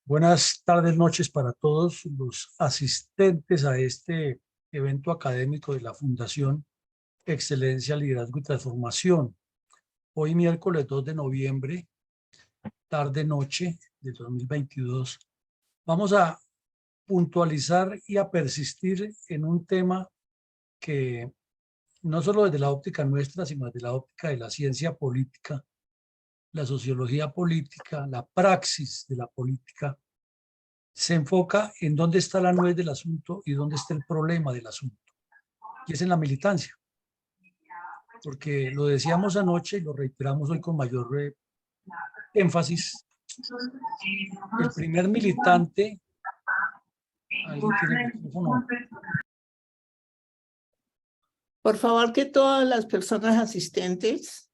Buenas tardes, noches para todos los asistentes a este evento académico de la Fundación Excelencia, Liderazgo y Transformación. Hoy miércoles 2 de noviembre, tarde-noche de 2022, vamos a puntualizar y a persistir en un tema que no solo desde la óptica nuestra, sino desde la óptica de la ciencia política, la sociología política, la praxis de la política, se enfoca en dónde está la nuez del asunto y dónde está el problema del asunto. Y es en la militancia. Porque lo decíamos anoche y lo reiteramos hoy con mayor énfasis. El primer militante... ¿Alguien tiene el micrófono? Por favor, que todas las personas asistentes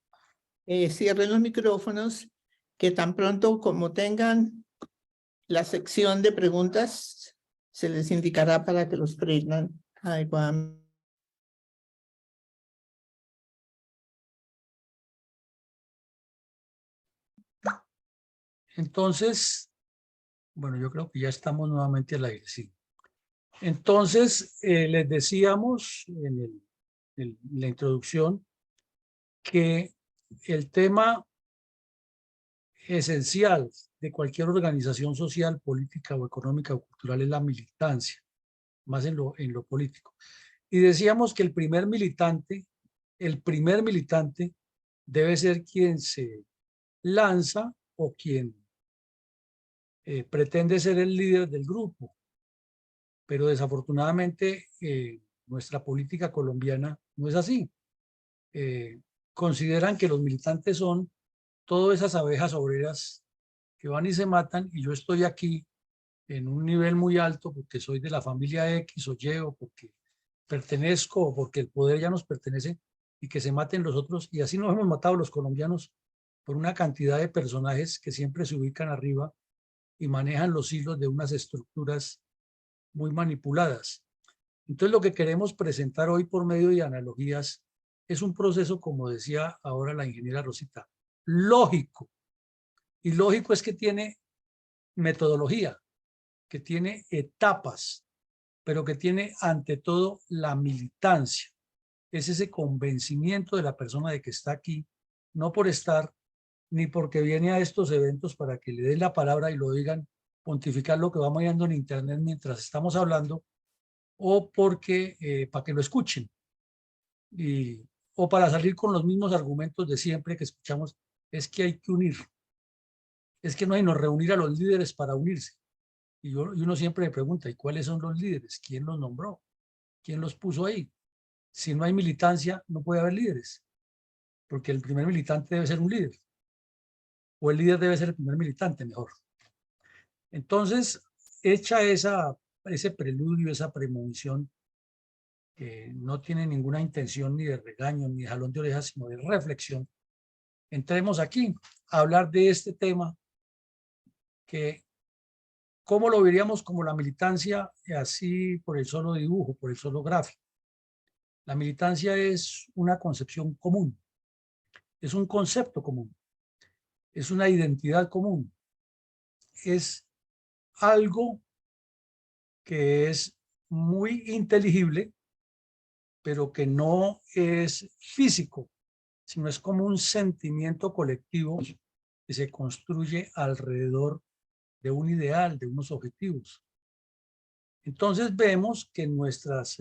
cierren los micrófonos, que tan pronto como tengan la sección de preguntas, se les indicará para que los prendan adecuadamente. Entonces, bueno, yo creo que ya estamos nuevamente al aire, sí. Entonces, les decíamos en la introducción que el tema esencial de cualquier organización social, política o económica o cultural es la militancia, más en lo político. Y decíamos que el primer militante debe ser quien se lanza o quien pretende ser el líder del grupo. Pero desafortunadamente nuestra política colombiana no es así. Consideran que los militantes son todas esas abejas obreras que van y se matan, y yo estoy aquí en un nivel muy alto porque soy de la familia X o Y, o porque pertenezco, o porque el poder ya nos pertenece, y que se maten los otros. Y así nos hemos matado los colombianos por una cantidad de personajes que siempre se ubican arriba y manejan los hilos de unas estructuras muy manipuladas. Entonces, lo que queremos presentar hoy por medio de analogías es un proceso, como decía ahora la ingeniera Rosita, lógico. Y lógico es que tiene metodología, que tiene etapas, pero que tiene ante todo la militancia. Es ese convencimiento de la persona de que está aquí, no por estar, ni porque viene a estos eventos para que le den la palabra y lo digan, pontificar lo que vamos viendo en internet mientras estamos hablando, o porque para que lo escuchen, o para salir con los mismos argumentos de siempre que escuchamos. Es que hay que unir, es que no hay que reunir a los líderes para unirse. Y uno siempre me pregunta, ¿y cuáles son los líderes? ¿Quién los nombró? ¿Quién los puso ahí? Si no hay militancia, no puede haber líderes, porque el primer militante debe ser un líder, o el líder debe ser el primer militante, mejor. Entonces, hecha ese preludio, esa premonición, que no tiene ninguna intención ni de regaño, ni de jalón de orejas, sino de reflexión, entremos aquí a hablar de este tema que, ¿cómo lo veríamos como la militancia? Así por el solo dibujo, por el solo gráfico. La militancia es una concepción común, es un concepto común, es una identidad común, es algo que es muy inteligible, pero que no es físico, sino es como un sentimiento colectivo que se construye alrededor de un ideal, de unos objetivos. Entonces vemos que en nuestras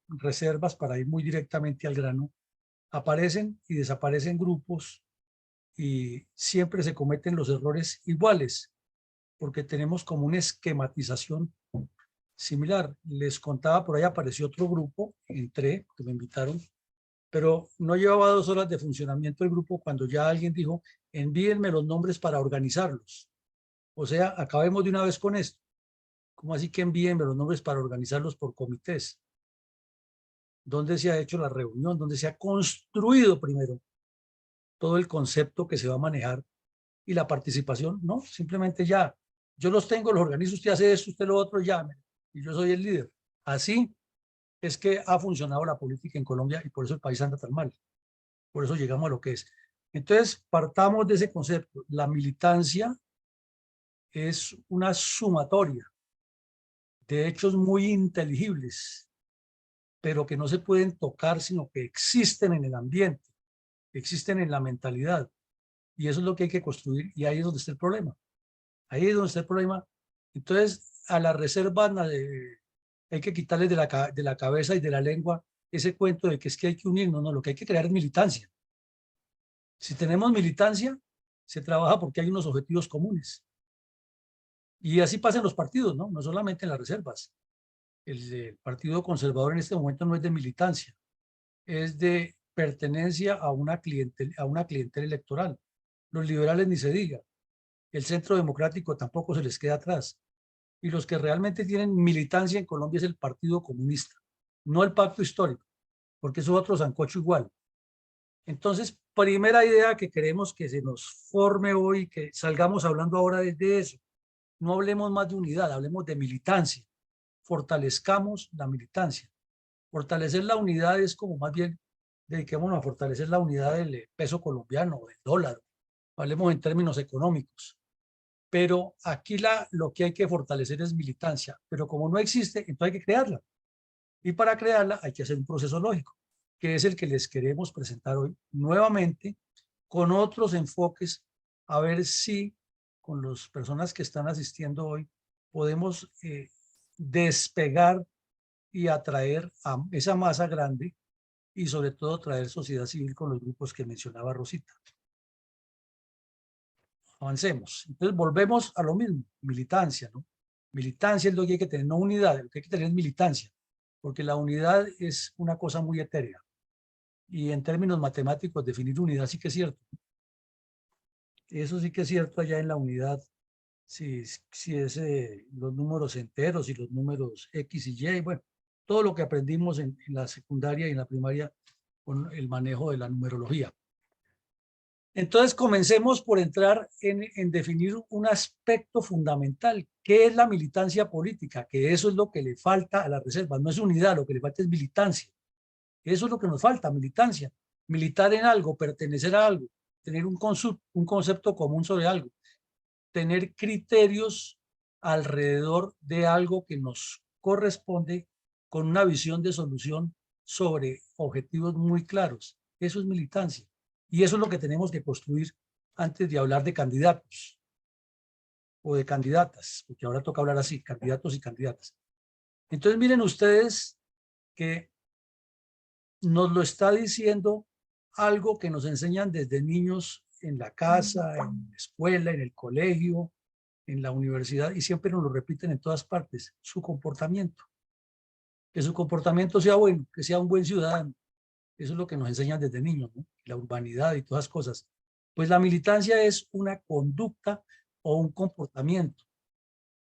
reservas, para ir muy directamente al grano, aparecen y desaparecen grupos y siempre se cometen los errores iguales, porque tenemos como una esquematización similar. Les contaba, por ahí apareció otro grupo, entré, que me invitaron, pero no llevaba 2 horas de funcionamiento el grupo cuando ya alguien dijo, envíenme los nombres para organizarlos. O sea, acabemos de una vez con esto. ¿Cómo así que envíenme los nombres para organizarlos por comités? ¿Dónde se ha hecho la reunión? ¿Dónde se ha construido primero todo el concepto que se va a manejar y la participación? No, simplemente ya, yo los tengo, los organizo, usted hace esto, usted lo otro, llame, y yo soy el líder. Así es que ha funcionado la política en Colombia y por eso el país anda tan mal. Por eso llegamos a lo que es. Entonces, partamos de ese concepto. La militancia es una sumatoria de hechos muy inteligibles, pero que no se pueden tocar, sino que existen en el ambiente, existen en la mentalidad. Y eso es lo que hay que construir, y ahí es donde está el problema. Ahí es donde está el problema. Entonces, a las reservas hay que quitarles de la cabeza y de la lengua ese cuento de que es que hay que unirnos. No, lo que hay que crear es militancia. Si tenemos militancia, se trabaja porque hay unos objetivos comunes. Y así pasa en los partidos, ¿no? No solamente en las reservas. El Partido Conservador en este momento no es de militancia, es de pertenencia a una clientela electoral. Los liberales ni se diga. El Centro Democrático tampoco se les queda atrás. Y los que realmente tienen militancia en Colombia es el Partido Comunista, no el Pacto Histórico, porque eso es otro sancocho igual. Entonces, primera idea que queremos que se nos forme hoy, que salgamos hablando ahora de eso. No hablemos más de unidad, hablemos de militancia. Fortalezcamos la militancia. Fortalecer la unidad es como más bien dediquémonos a fortalecer la unidad del peso colombiano, del dólar. Hablemos en términos económicos. Pero aquí lo que hay que fortalecer es militancia. Pero como no existe, entonces hay que crearla. Y para crearla hay que hacer un proceso lógico, que es el que les queremos presentar hoy nuevamente con otros enfoques, a ver si con las personas que están asistiendo hoy podemos despegar y atraer a esa masa grande y sobre todo traer sociedad civil con los grupos que mencionaba Rosita. Avancemos. Entonces volvemos a lo mismo, militancia, ¿no? Militancia es lo que hay que tener, no unidad, lo que hay que tener es militancia, porque la unidad es una cosa muy etérea. Y en términos matemáticos, definir unidad sí que es cierto. Eso sí que es cierto allá en la unidad, si es los números enteros y los números X y Y, bueno, todo lo que aprendimos en la secundaria y en la primaria con el manejo de la numerología. Entonces, comencemos por entrar en definir un aspecto fundamental. ¿Qué es la militancia política? Que eso es lo que le falta a la reserva. No es unidad, lo que le falta es militancia. Eso es lo que nos falta, militancia. Militar en algo, pertenecer a algo, tener un concepto común sobre algo, tener criterios alrededor de algo que nos corresponde con una visión de solución sobre objetivos muy claros. Eso es militancia. Y eso es lo que tenemos que construir antes de hablar de candidatos o de candidatas, porque ahora toca hablar así, candidatos y candidatas. Entonces miren ustedes que nos lo está diciendo algo que nos enseñan desde niños en la casa, en la escuela, en el colegio, en la universidad, y siempre nos lo repiten en todas partes, su comportamiento. Que su comportamiento sea bueno, que sea un buen ciudadano. Eso es lo que nos enseñan desde niños, ¿no? La urbanidad y todas las cosas. Pues la militancia es una conducta o un comportamiento.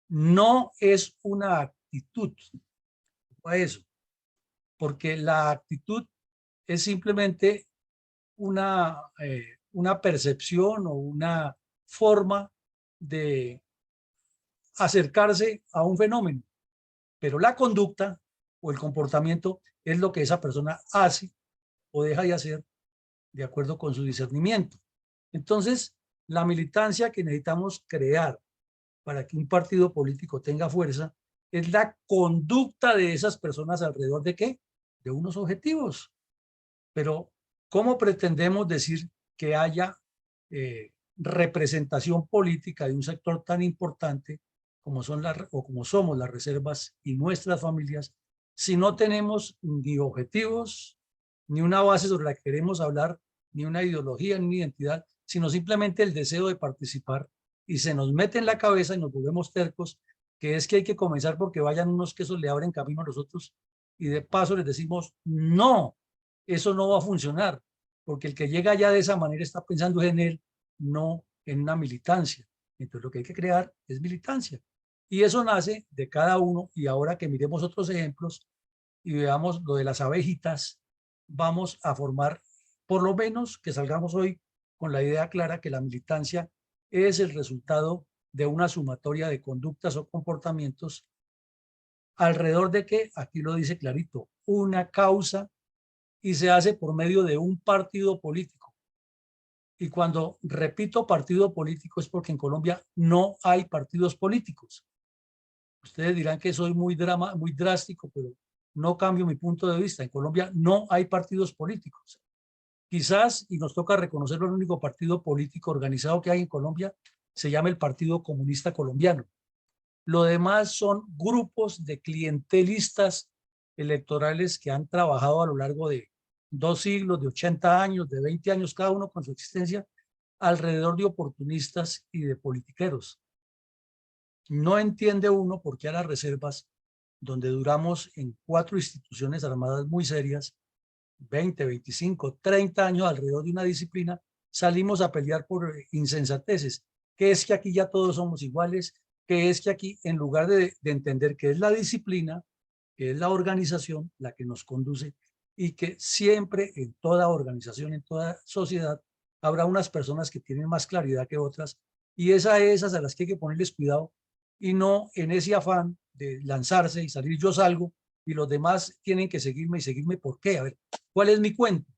No es una actitud. A eso. Porque la actitud es simplemente una percepción o una forma de acercarse a un fenómeno. Pero la conducta o el comportamiento es lo que esa persona hace o deja de hacer de acuerdo con su discernimiento. Entonces, la militancia que necesitamos crear para que un partido político tenga fuerza es la conducta de esas personas alrededor de qué? De unos objetivos. Pero, ¿cómo pretendemos decir que haya representación política de un sector tan importante como son o como somos las reservas y nuestras familias si no tenemos ni objetivos, ni una base sobre la que queremos hablar, ni una ideología, ni una identidad, sino simplemente el deseo de participar y se nos mete en la cabeza y nos volvemos tercos, que es que hay que comenzar porque vayan unos que eso le abren camino a los otros y de paso les decimos no, eso no va a funcionar, porque el que llega ya de esa manera está pensando en él, no en una militancia. Entonces lo que hay que crear es militancia. Y eso nace de cada uno, y ahora que miremos otros ejemplos y veamos lo de las abejitas, vamos a formar, por lo menos que salgamos hoy con la idea clara que la militancia es el resultado de una sumatoria de conductas o comportamientos alrededor de que, aquí lo dice clarito, una causa, y se hace por medio de un partido político. Y cuando repito partido político es porque en Colombia no hay partidos políticos. Ustedes dirán que soy muy drástico, pero no cambio mi punto de vista. En Colombia no hay partidos políticos. Quizás, y nos toca reconocerlo, el único partido político organizado que hay en Colombia se llama el Partido Comunista Colombiano. Lo demás son grupos de clientelistas electorales que han trabajado a lo largo de 2 siglos, de 80 años, de 20 años cada uno con su existencia, alrededor de oportunistas y de politiqueros. No entiende uno por qué a las reservas, donde duramos en 4 instituciones armadas muy serias, 20, 25, 30 años alrededor de una disciplina, salimos a pelear por insensateces, que es que aquí ya todos somos iguales, que es que aquí, en lugar de entender que es la disciplina, que es la organización la que nos conduce, y que siempre en toda organización, en toda sociedad, habrá unas personas que tienen más claridad que otras, y es a esas a las que hay que ponerles cuidado, y no en ese afán de lanzarse y salir yo salgo, y los demás tienen que seguirme y seguirme. ¿Por qué? A ver, ¿cuál es mi cuento?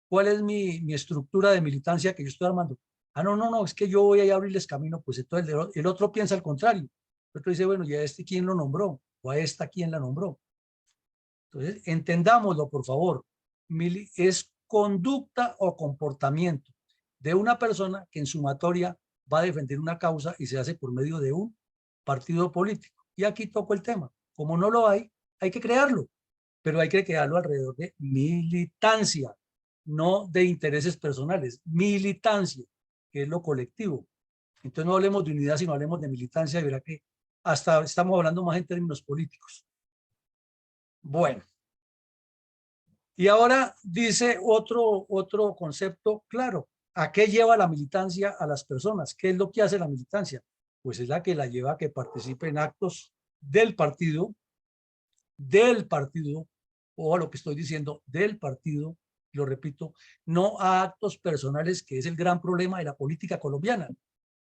¿Cuál es mi estructura de militancia que yo estoy armando? Ah, no, no, no, es que yo voy a ir a abrirles camino. Pues entonces el otro piensa al contrario. El otro dice, bueno, ¿y a este quién lo nombró? ¿O a esta quién la nombró? Entonces, entendámoslo, por favor. Es conducta o comportamiento de una persona que en sumatoria va a defender una causa y se hace por medio de un partido político. Y aquí toco el tema. Como no lo hay que crearlo, pero hay que crearlo alrededor de militancia, no de intereses personales. Militancia, que es lo colectivo. Entonces no hablemos de unidad, sino hablemos de militancia, y verá que hasta estamos hablando más en términos políticos. Bueno, y ahora dice otro concepto claro. ¿A qué lleva la militancia a las personas? ¿Qué es lo que hace la militancia? Pues es la que la lleva a que participe en actos del partido, o a lo que estoy diciendo, del partido, lo repito, no a actos personales, que es el gran problema de la política colombiana.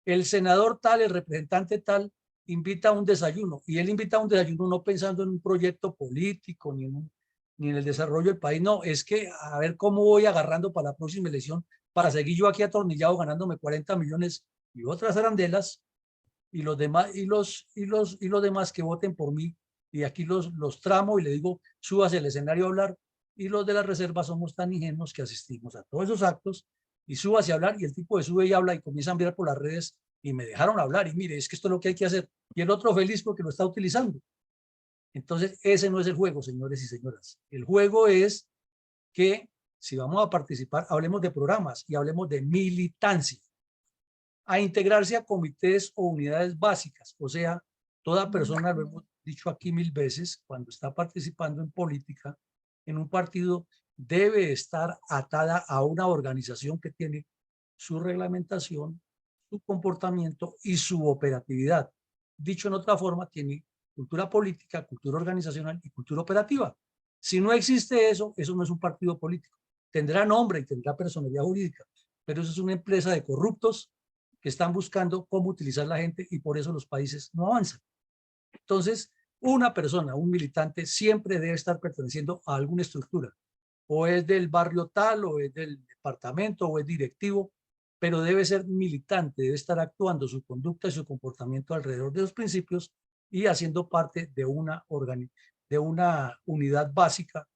El senador tal, el representante tal, invita a un desayuno, y él invita a un desayuno no pensando en un proyecto político, ni en el desarrollo del país, no, es que a ver cómo voy agarrando para la próxima elección, para seguir yo aquí atornillado ganándome 40 millones y otras arandelas, y los demás, y los demás que voten por mí, y aquí los tramo y le digo, súbase al escenario a hablar, y los de la reserva somos tan ingenuos que asistimos a todos esos actos, y súbase a hablar, y el tipo de sube y habla y comienza a mirar por las redes, y me dejaron hablar, y mire, es que esto es lo que hay que hacer, y el otro feliz porque lo está utilizando. Entonces, ese no es el juego, señores y señoras. El juego es que si vamos a participar, hablemos de programas y hablemos de militancia, a integrarse a comités o unidades básicas. O sea, toda persona, lo hemos dicho aquí 1000 veces, cuando está participando en política, en un partido, debe estar atada a una organización que tiene su reglamentación, su comportamiento y su operatividad. Dicho en otra forma, tiene cultura política, cultura organizacional y cultura operativa. Si no existe eso, eso no es un partido político. Tendrá nombre y tendrá personalidad jurídica, pero eso es una empresa de corruptos que están buscando cómo utilizar la gente, y por eso los países no avanzan. Entonces, una persona, un militante, siempre debe estar perteneciendo a alguna estructura, o es del barrio tal, o es del departamento, o es directivo, pero debe ser militante, debe estar actuando su conducta y su comportamiento alrededor de los principios y haciendo parte de una unidad básica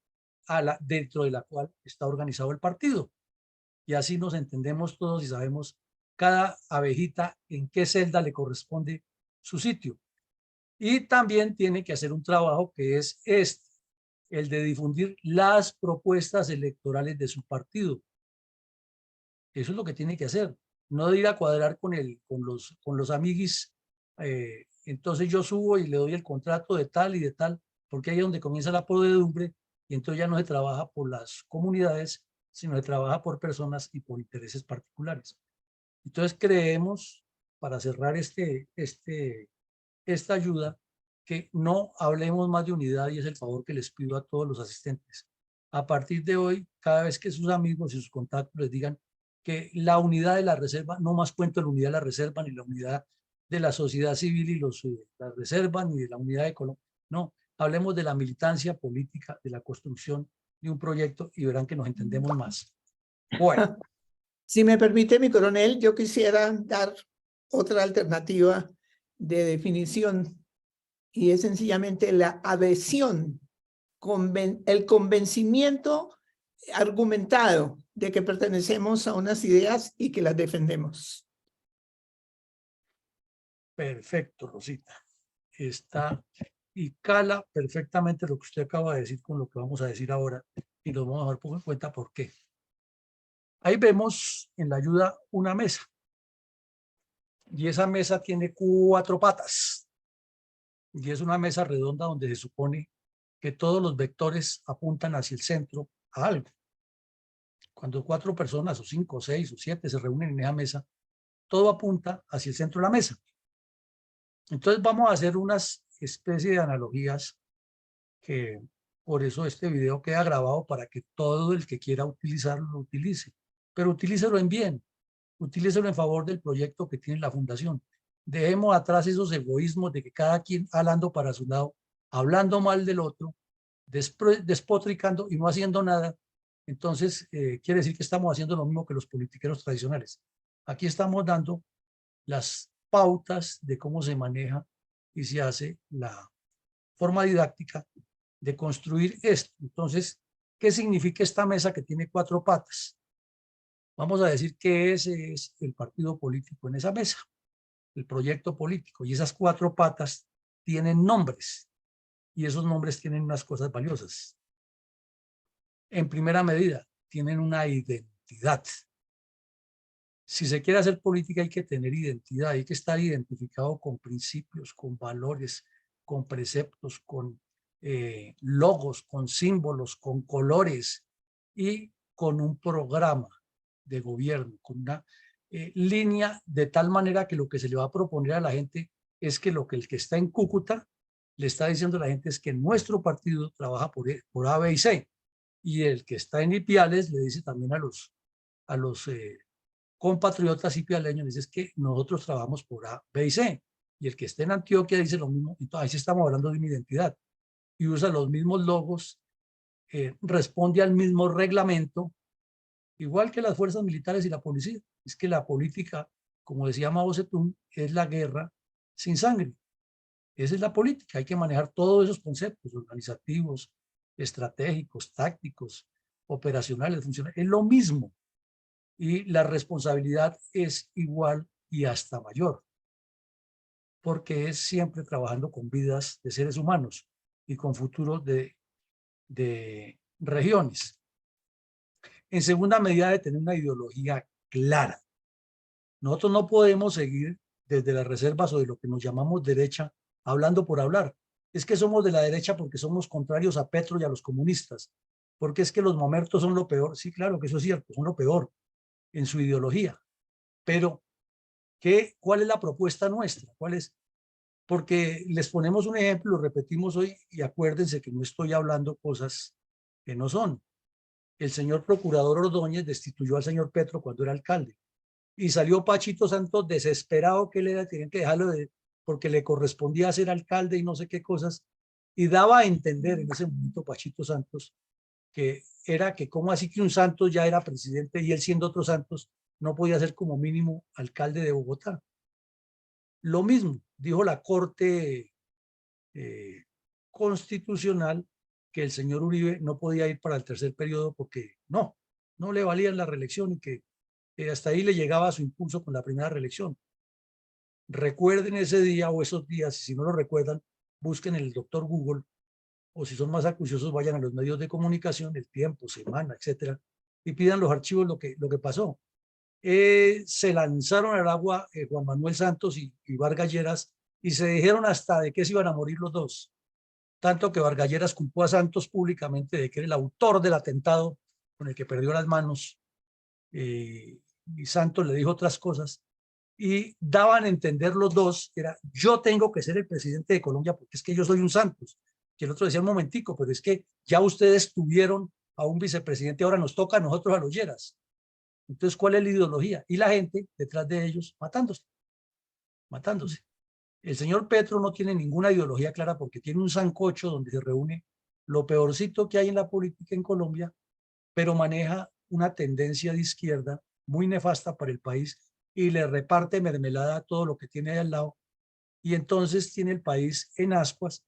dentro de la cual está organizado el partido. Y así nos entendemos todos y sabemos cada abejita en qué celda le corresponde su sitio. Y también tiene que hacer un trabajo que es el de difundir las propuestas electorales de su partido. Eso es lo que tiene que hacer. No de ir a cuadrar con los amiguis. Entonces yo subo y le doy el contrato de tal y de tal, porque ahí es donde comienza la podredumbre, y entonces ya no se trabaja por las comunidades, sino se trabaja por personas y por intereses particulares. Entonces creemos, para cerrar esta ayuda, que no hablemos más de unidad, y es el favor que les pido a todos los asistentes. A partir de hoy, cada vez que sus amigos y sus contactos les digan que la unidad de la reserva, no más cuento de la unidad de la reserva, ni la unidad de la sociedad civil y la reserva, ni de la unidad de Colombia, no, hablemos de la militancia política, de la construcción de un proyecto, y verán que nos entendemos más. Bueno. Si me permite, mi coronel, yo quisiera dar otra alternativa de definición y es sencillamente la adhesión, el convencimiento argumentado de que pertenecemos a unas ideas y que las defendemos. Perfecto, Rosita. Está y cala perfectamente lo que usted acaba de decir con lo que vamos a decir ahora y lo vamos a dar poco en cuenta por qué. Ahí vemos en la ayuda una mesa y esa mesa tiene 4 patas y es una mesa redonda donde se supone que todos los vectores apuntan hacia el centro a algo. Cuando 4 personas o 5 o 6 o 7 se reúnen en esa mesa, todo apunta hacia el centro de la mesa. Entonces vamos a hacer unas especies de analogías que por eso este video queda grabado para que todo el que quiera utilizarlo lo utilice. Pero utilícelo en bien, utilícelo en favor del proyecto que tiene la fundación. Dejemos atrás esos egoísmos de que cada quien hablando para su lado, hablando mal del otro, despotricando y no haciendo nada. Entonces, quiere decir que estamos haciendo lo mismo que los politiqueros tradicionales. Aquí estamos dando las pautas de cómo se maneja y se hace la forma didáctica de construir esto. Entonces, ¿qué significa esta mesa que tiene 4 patas? Vamos a decir que ese es el partido político en esa mesa, el proyecto político, y esas 4 patas tienen nombres, y esos nombres tienen unas cosas valiosas. En primera medida, tienen una identidad. Si se quiere hacer política hay que tener identidad, hay que estar identificado con principios, con valores, con preceptos, con logos, con símbolos, con colores y con un programa de gobierno, con una línea de tal manera que lo que se le va a proponer a la gente es que lo que el que está en Cúcuta le está diciendo a la gente es que nuestro partido trabaja por A, B y C, y el que está en Ipiales le dice también a los compatriotas ipialeños, dice es que nosotros trabajamos por A, B y C, y el que esté en Antioquia dice lo mismo. Entonces ahí sí estamos hablando de una identidad y usa los mismos logos, responde al mismo reglamento, igual que las fuerzas militares y la policía. Es que la política, como decía Mao Zedong, es la guerra sin sangre. Esa es la política, hay que manejar todos esos conceptos organizativos, estratégicos, tácticos, operacionales, funcionales, es lo mismo. Y la responsabilidad es igual y hasta mayor, porque es siempre trabajando con vidas de seres humanos y con futuros de regiones. En segunda medida, de tener una ideología clara. Nosotros no podemos seguir desde las reservas o de lo que nos llamamos derecha, hablando por hablar. Es que somos de la derecha porque somos contrarios a Petro y a los comunistas, porque es que los momentos son lo peor. Sí, claro que eso es cierto, son lo peor en su ideología. Pero, ¿cuál es la propuesta nuestra? ¿Cuál es? Porque les ponemos un ejemplo, lo repetimos hoy y acuérdense que no estoy hablando cosas que no son. El señor procurador Ordóñez destituyó al señor Petro cuando era alcalde y salió Pachito Santos desesperado que le tenían que dejarlo porque le correspondía ser alcalde y no sé qué cosas, y daba a entender en ese momento Pachito Santos que era que cómo así que un Santos ya era presidente y él siendo otro Santos no podía ser como mínimo alcalde de Bogotá. Lo mismo dijo la Corte Constitucional, que el señor Uribe no podía ir para el 3er periodo porque no le valía la reelección y que hasta ahí le llegaba su impulso con la primera reelección. Recuerden ese día o esos días, y si no lo recuerdan, busquen el doctor Google, o si son más acuciosos, vayan a los medios de comunicación, El Tiempo, Semana, etcétera, y pidan los archivos lo que pasó. Se lanzaron al agua Juan Manuel Santos y Vargas Lleras y se dijeron hasta de que se iban a morir los dos. Tanto que Vargas Lleras culpó a Santos públicamente de que era el autor del atentado con el que perdió las manos, y Santos le dijo otras cosas y daban a entender los dos, era yo tengo que ser el presidente de Colombia porque es que yo soy un Santos. Y el otro decía un momentico, pero es que ya ustedes tuvieron a un vicepresidente, ahora nos toca a nosotros a los Lleras. Entonces, ¿cuál es la ideología? Y la gente detrás de ellos matándose. El señor Petro no tiene ninguna ideología clara porque tiene un sancocho donde se reúne lo peorcito que hay en la política en Colombia, pero maneja una tendencia de izquierda muy nefasta para el país y le reparte mermelada a todo lo que tiene ahí al lado. Y entonces tiene el país en ascuas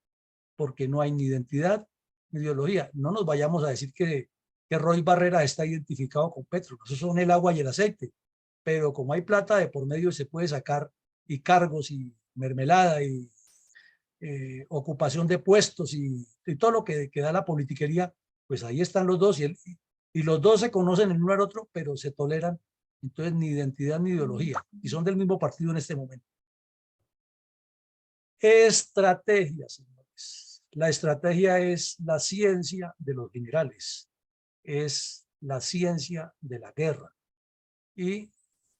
porque no hay ni identidad ni ideología. No nos vayamos a decir que Roy Barrera está identificado con Petro. Eso son el agua y el aceite. Pero como hay plata de por medio, se puede sacar y cargos y mermelada y ocupación de puestos y todo lo que da la politiquería, pues ahí están los dos y los dos se conocen el uno al otro, pero se toleran. Entonces ni identidad ni ideología y son del mismo partido en este momento. Estrategia, señores. La estrategia es la ciencia de los generales, es la ciencia de la guerra. Y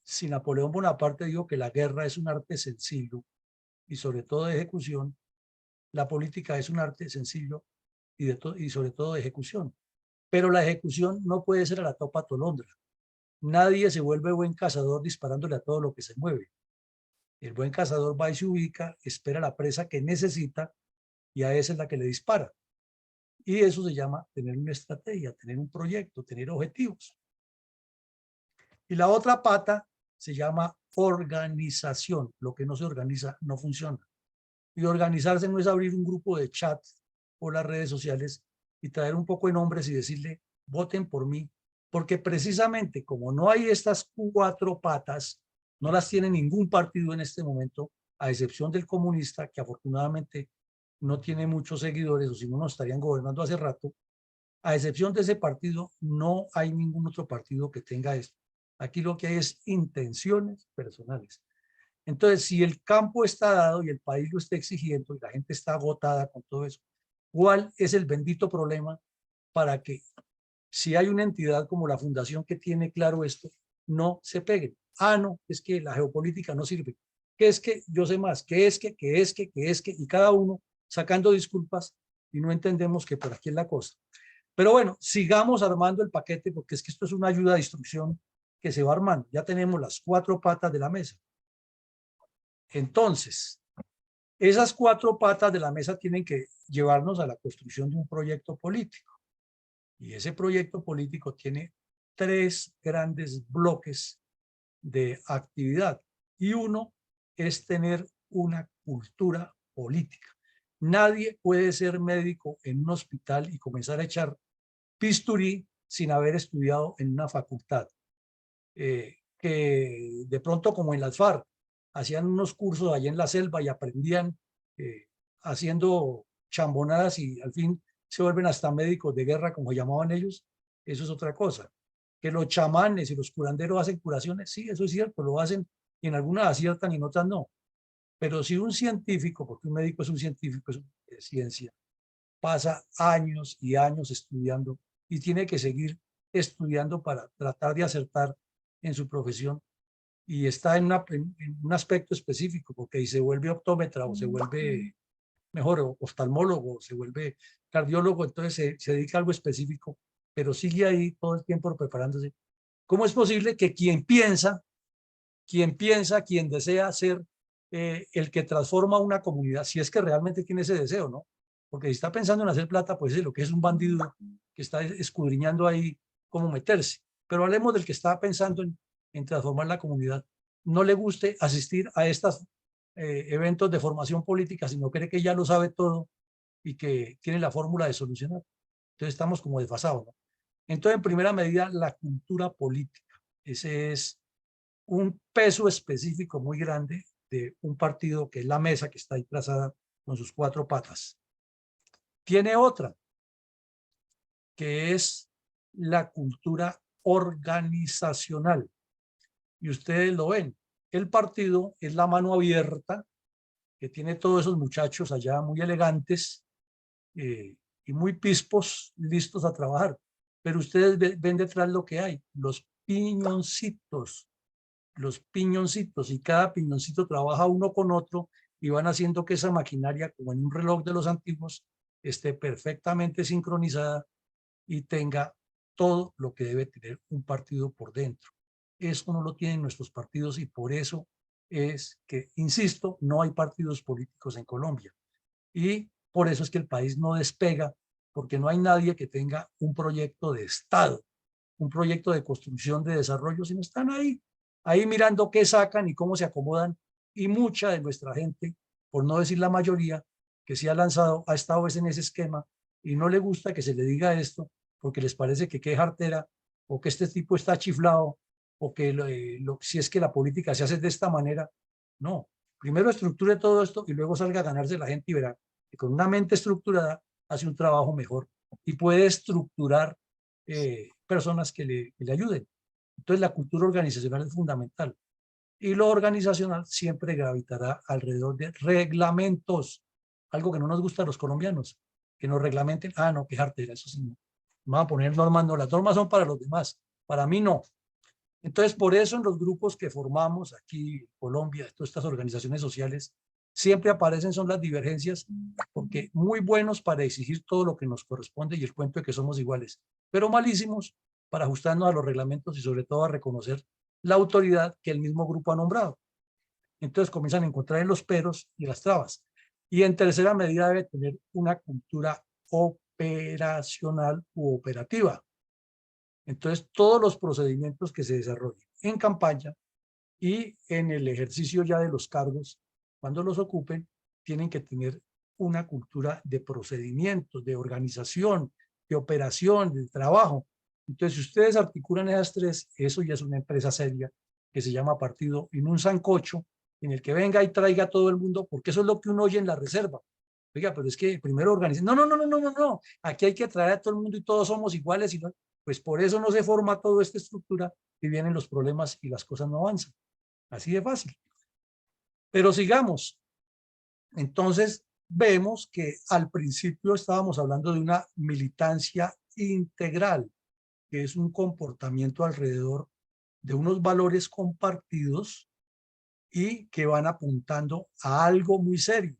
si Napoleón Bonaparte dijo que la guerra es un arte sencillo y sobre todo de ejecución, la política es un arte sencillo y sobre todo de ejecución. Pero la ejecución no puede ser a la topa tolondra. Nadie se vuelve buen cazador disparándole a todo lo que se mueve. El buen cazador va y se ubica, espera la presa que necesita y a esa es la que le dispara. Y eso se llama tener una estrategia, tener un proyecto, tener objetivos. Y la otra pata se llama organización. Lo que no se organiza no funciona. Y organizarse no es abrir un grupo de chat o las redes sociales y traer un poco de nombres y decirle, voten por mí. Porque precisamente como no hay estas 4 patas, no las tiene ningún partido en este momento, a excepción del comunista, que afortunadamente no tiene muchos seguidores, o si no, nos estarían gobernando hace rato. A excepción de ese partido, no hay ningún otro partido que tenga esto. Aquí lo que hay es intenciones personales. Entonces, si el campo está dado y el país lo está exigiendo y la gente está agotada con todo eso, ¿cuál es el bendito problema para que si hay una entidad como la fundación que tiene claro esto, no se peguen? Ah, no, es que la geopolítica no sirve. Que es que yo sé más, que es que, y cada uno sacando disculpas y no entendemos que por aquí es la cosa. Pero bueno, sigamos armando el paquete porque es que esto es una ayuda de instrucción que se va armando. Ya tenemos las 4 patas de la mesa. Entonces, esas 4 patas de la mesa tienen que llevarnos a la construcción de un proyecto político. Y ese proyecto político tiene 3 grandes bloques de actividad. Y uno es tener una cultura política. Nadie puede ser médico en un hospital y comenzar a echar bisturí sin haber estudiado en una facultad. Que de pronto, como en las FARC, hacían unos cursos allá en la selva y aprendían haciendo chambonadas y al fin se vuelven hasta médicos de guerra, como llamaban ellos. Eso es otra cosa. Que los chamanes y los curanderos hacen curaciones, sí, eso es cierto, lo hacen y en algunas aciertan y en otras no. Pero si un científico, porque un médico es un científico, es de ciencia, pasa años y años estudiando y tiene que seguir estudiando para tratar de acertar en su profesión y está en un aspecto específico, porque ahí se vuelve optómetra o se vuelve mejor oftalmólogo, se vuelve cardiólogo, entonces se dedica a algo específico, pero sigue ahí todo el tiempo preparándose. ¿Cómo es posible que quien desea ser el que transforma una comunidad, si es que realmente tiene ese deseo, ¿no? Porque si está pensando en hacer plata, pues es lo que es un bandido que está escudriñando ahí cómo meterse. Pero hablemos del que está pensando en transformar la comunidad. No le guste asistir a estos eventos de formación política, sino cree que ya lo sabe todo y que tiene la fórmula de solucionar. Entonces estamos como desfasados, ¿no? Entonces, en primera medida, la cultura política. Ese es un peso específico muy grande de un partido que es la mesa que está ahí trazada con sus 4 patas. Tiene otra, que es la cultura organizacional. Y ustedes lo ven, el partido es la mano abierta que tiene todos esos muchachos allá muy elegantes y muy pispos, listos a trabajar. Pero ustedes ven detrás lo que hay, los piñoncitos, y cada piñoncito trabaja uno con otro y van haciendo que esa maquinaria, como en un reloj de los antiguos, esté perfectamente sincronizada y tenga todo lo que debe tener un partido por dentro. Eso no lo tienen nuestros partidos y por eso es que, insisto, no hay partidos políticos en Colombia. Y por eso es que el país no despega, porque no hay nadie que tenga un proyecto de Estado. un proyecto de construcción de desarrollo, sino están ahí mirando qué sacan y cómo se acomodan. Y mucha de nuestra gente, por no decir la mayoría, que se ha lanzado, ha estado en ese esquema y no le gusta que se le diga esto porque les parece que qué jartera o que este tipo está chiflado o que si es que la política se hace de esta manera. No, primero estructure todo esto y luego salga a ganarse la gente y verá que con una mente estructurada hace un trabajo mejor y puede estructurar personas que le ayuden. Entonces la cultura organizacional es fundamental y lo organizacional siempre gravitará alrededor de reglamentos, algo que no nos gusta a los colombianos, que nos reglamenten, no, qué jartera, eso sí, no. Vamos a poner normas, no, las normas son para los demás, para mí no. Entonces, por eso en los grupos que formamos aquí en Colombia, todas estas organizaciones sociales, siempre aparecen son las divergencias, porque muy buenos para exigir todo lo que nos corresponde y el cuento de que somos iguales, pero malísimos para ajustarnos a los reglamentos y sobre todo a reconocer la autoridad que el mismo grupo ha nombrado. Entonces comienzan a encontrar en los peros y las trabas. Y en tercera medida debe tener una cultura operacional u operativa. Entonces, todos los procedimientos que se desarrollen en campaña y en el ejercicio ya de los cargos, cuando los ocupen, tienen que tener una cultura de procedimientos, de organización, de operación, de trabajo. Entonces, si ustedes articulan esas tres, eso ya es una empresa seria que se llama partido y no un sancocho en el que venga y traiga a todo el mundo, porque eso es lo que uno oye en la reserva. Oiga, pero es que primero organicen. No, no, no, no, no, no, no. Aquí hay que traer a todo el mundo y todos somos iguales. Y no, pues por eso no se forma toda esta estructura y vienen los problemas y las cosas no avanzan. Así de fácil. Pero sigamos. Entonces, vemos que al principio estábamos hablando de una militancia integral, que es un comportamiento alrededor de unos valores compartidos y que van apuntando a algo muy serio,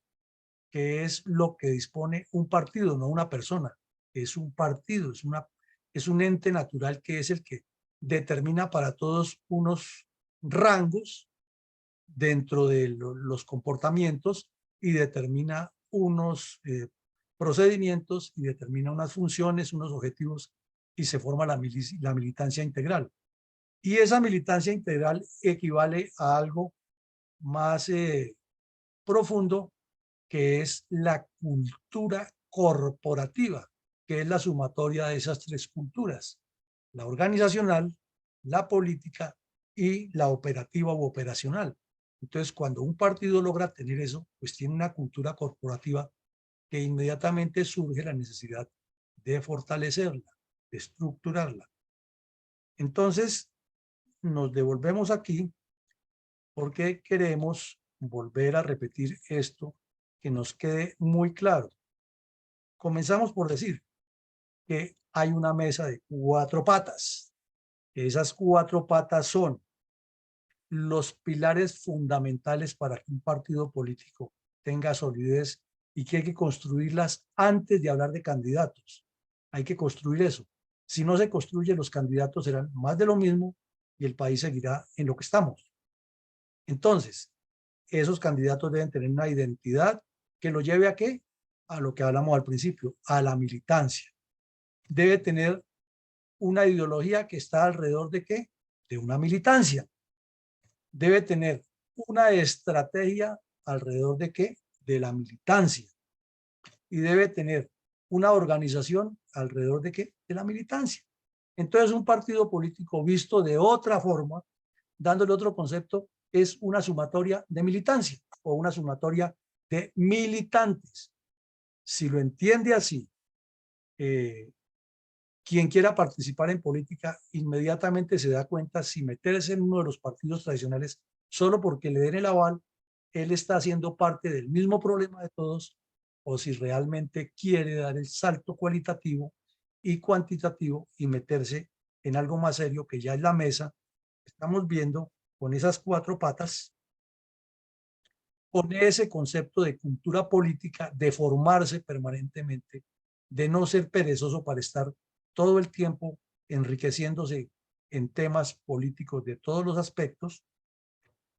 que es lo que dispone un partido, no una persona. Es un partido, es un ente natural que es el que determina para todos unos rangos dentro de los comportamientos y determina unos procedimientos y determina unas funciones, unos objetivos y se forma la militancia integral. Y esa militancia integral equivale a algo más profundo, que es la cultura corporativa, que es la sumatoria de esas tres culturas, la organizacional, la política y la operativa u operacional. Entonces, cuando un partido logra tener eso, pues tiene una cultura corporativa que inmediatamente surge la necesidad de fortalecerla, de estructurarla. Entonces, nos devolvemos aquí porque queremos volver a repetir esto, que nos quede muy claro. Comenzamos por decir que hay una mesa de 4 patas. Esas 4 patas son los pilares fundamentales para que un partido político tenga solidez y que hay que construirlas antes de hablar de candidatos. Hay que construir eso. Si no se construye, los candidatos serán más de lo mismo y el país seguirá en lo que estamos. Entonces, esos candidatos deben tener una identidad que lo lleve a ¿qué? A lo que hablamos al principio, a la militancia. Debe tener una ideología que está alrededor de ¿qué? De una militancia. Debe tener una estrategia alrededor de ¿qué? De la militancia. Y debe tener una organización alrededor de ¿qué? De la militancia. Entonces, un partido político visto de otra forma, dándole otro concepto, es una sumatoria de militancia o una sumatoria de militantes. Si lo entiende así, quien quiera participar en política inmediatamente se da cuenta si meterse en uno de los partidos tradicionales solo porque le den el aval, él está haciendo parte del mismo problema de todos, o si realmente quiere dar el salto cualitativo y cuantitativo y meterse en algo más serio que ya es la mesa. Estamos viendo con esas 4 patas, con ese concepto de cultura política, de formarse permanentemente, de no ser perezoso para estar todo el tiempo enriqueciéndose en temas políticos de todos los aspectos,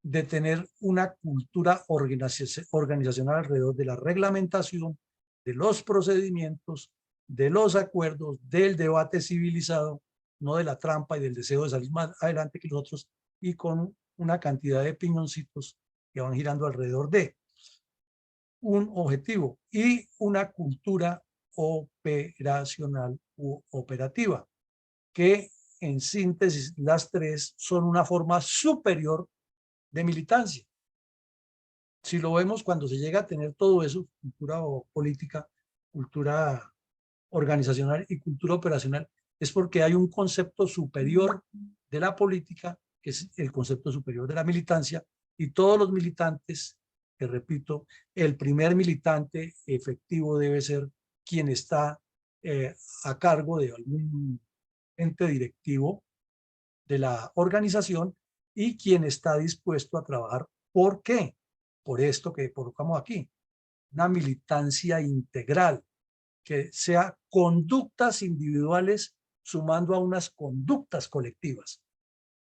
de tener una cultura organizacional alrededor de la reglamentación, de los procedimientos, de los acuerdos, del debate civilizado no de la trampa y del deseo de salir más adelante que los otros, y con una cantidad de piñoncitos que van girando alrededor de un objetivo y una cultura operacional u operativa, que en síntesis las tres son una forma superior de militancia. Si lo vemos cuando se llega a tener todo eso, cultura política, cultura organizacional y cultura operacional, es porque hay un concepto superior de la política, que es el concepto superior de la militancia, y todos los militantes, que repito, el primer militante efectivo debe ser quien está a cargo de algún ente directivo de la organización y quien está dispuesto a trabajar. ¿Por qué? Por esto que colocamos aquí, una militancia integral, que sea conductas individuales sumando a unas conductas colectivas.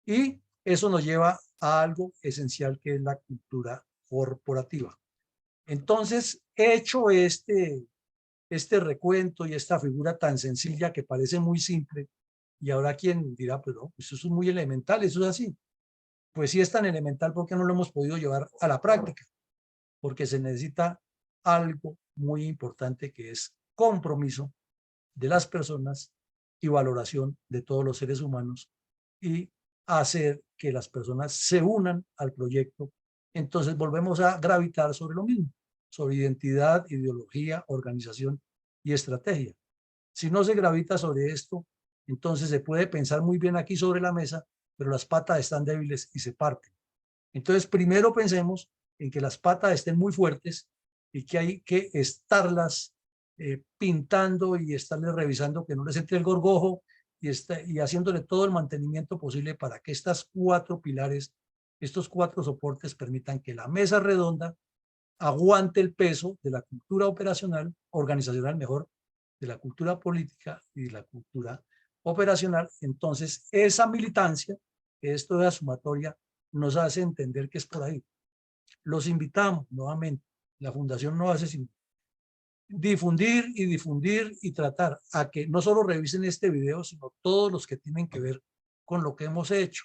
Y eso nos lleva a algo esencial, que es la cultura corporativa. Entonces, hecho este recuento y esta figura tan sencilla que parece muy simple, y ahora quien dirá, pero eso es muy elemental, eso es así. Pues sí es tan elemental, porque no lo hemos podido llevar a la práctica, porque se necesita algo muy importante, que es compromiso de las personas y valoración de todos los seres humanos, y hacer que las personas se unan al proyecto. Entonces volvemos a gravitar sobre lo mismo, sobre identidad, ideología, organización y estrategia. Si no se gravita sobre esto, entonces se puede pensar muy bien aquí sobre la mesa, pero las patas están débiles y se parten. Entonces, primero pensemos en que las patas estén muy fuertes y que hay que estarlas pintando y estarles revisando que no les entre el gorgojo, y haciéndole todo el mantenimiento posible para que estas cuatro pilares, estos cuatro soportes, permitan que la mesa redonda aguante el peso de la cultura operacional, organizacional mejor, de la cultura política y de la cultura operacional. Entonces, esa militancia, que es toda sumatoria, nos hace entender que es por ahí. Los invitamos nuevamente. La fundación no hace sino difundir y difundir y tratar a que no solo revisen este video, sino todos los que tienen que ver con lo que hemos hecho.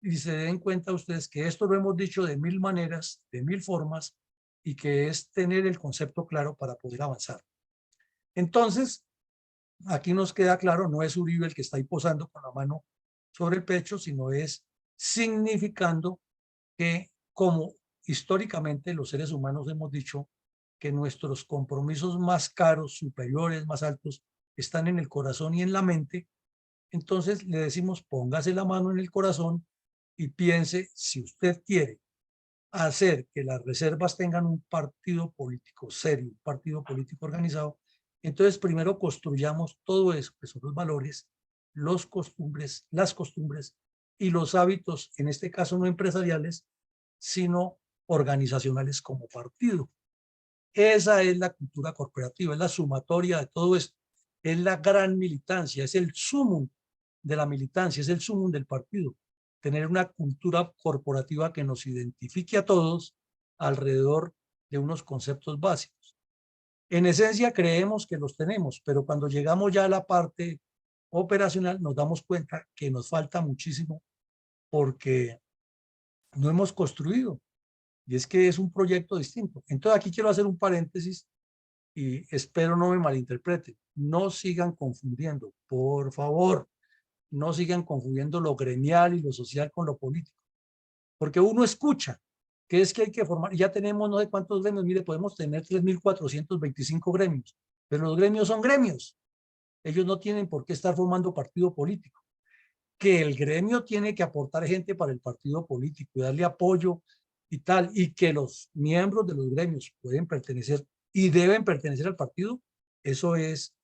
Y se den cuenta ustedes que esto lo hemos dicho de mil maneras, de mil formas, y que es tener el concepto claro para poder avanzar. Entonces, aquí nos queda claro, no es Uribe el que está ahí posando con la mano sobre el pecho, sino es significando que, como históricamente los seres humanos hemos dicho, que nuestros compromisos más caros, superiores, más altos, están en el corazón y en la mente. Entonces le decimos, póngase la mano en el corazón y piense, si usted quiere hacer que las reservas tengan un partido político serio, un partido político organizado, entonces primero construyamos todo eso, que son los valores, las costumbres y los hábitos, en este caso no empresariales, sino organizacionales como partido. Esa es la cultura corporativa, es la sumatoria de todo esto, es la gran militancia, es el sumum de la militancia, es el sumum del partido. Tener una cultura corporativa que nos identifique a todos alrededor de unos conceptos básicos. En esencia creemos que los tenemos, pero cuando llegamos ya a la parte operacional nos damos cuenta que nos falta muchísimo, porque no hemos construido, y es que es un proyecto distinto. Entonces aquí quiero hacer un paréntesis y espero no me malinterpreten. No sigan confundiendo, por favor, no sigan confundiendo lo gremial y lo social con lo político, porque uno escucha que es que hay que formar, ya tenemos no sé cuántos gremios, mire, podemos tener 3.425 gremios, pero los gremios son gremios, ellos no tienen por qué estar formando partido político. Que el gremio tiene que aportar gente para el partido político y darle apoyo y tal, y que los miembros de los gremios pueden pertenecer y deben pertenecer al partido, eso es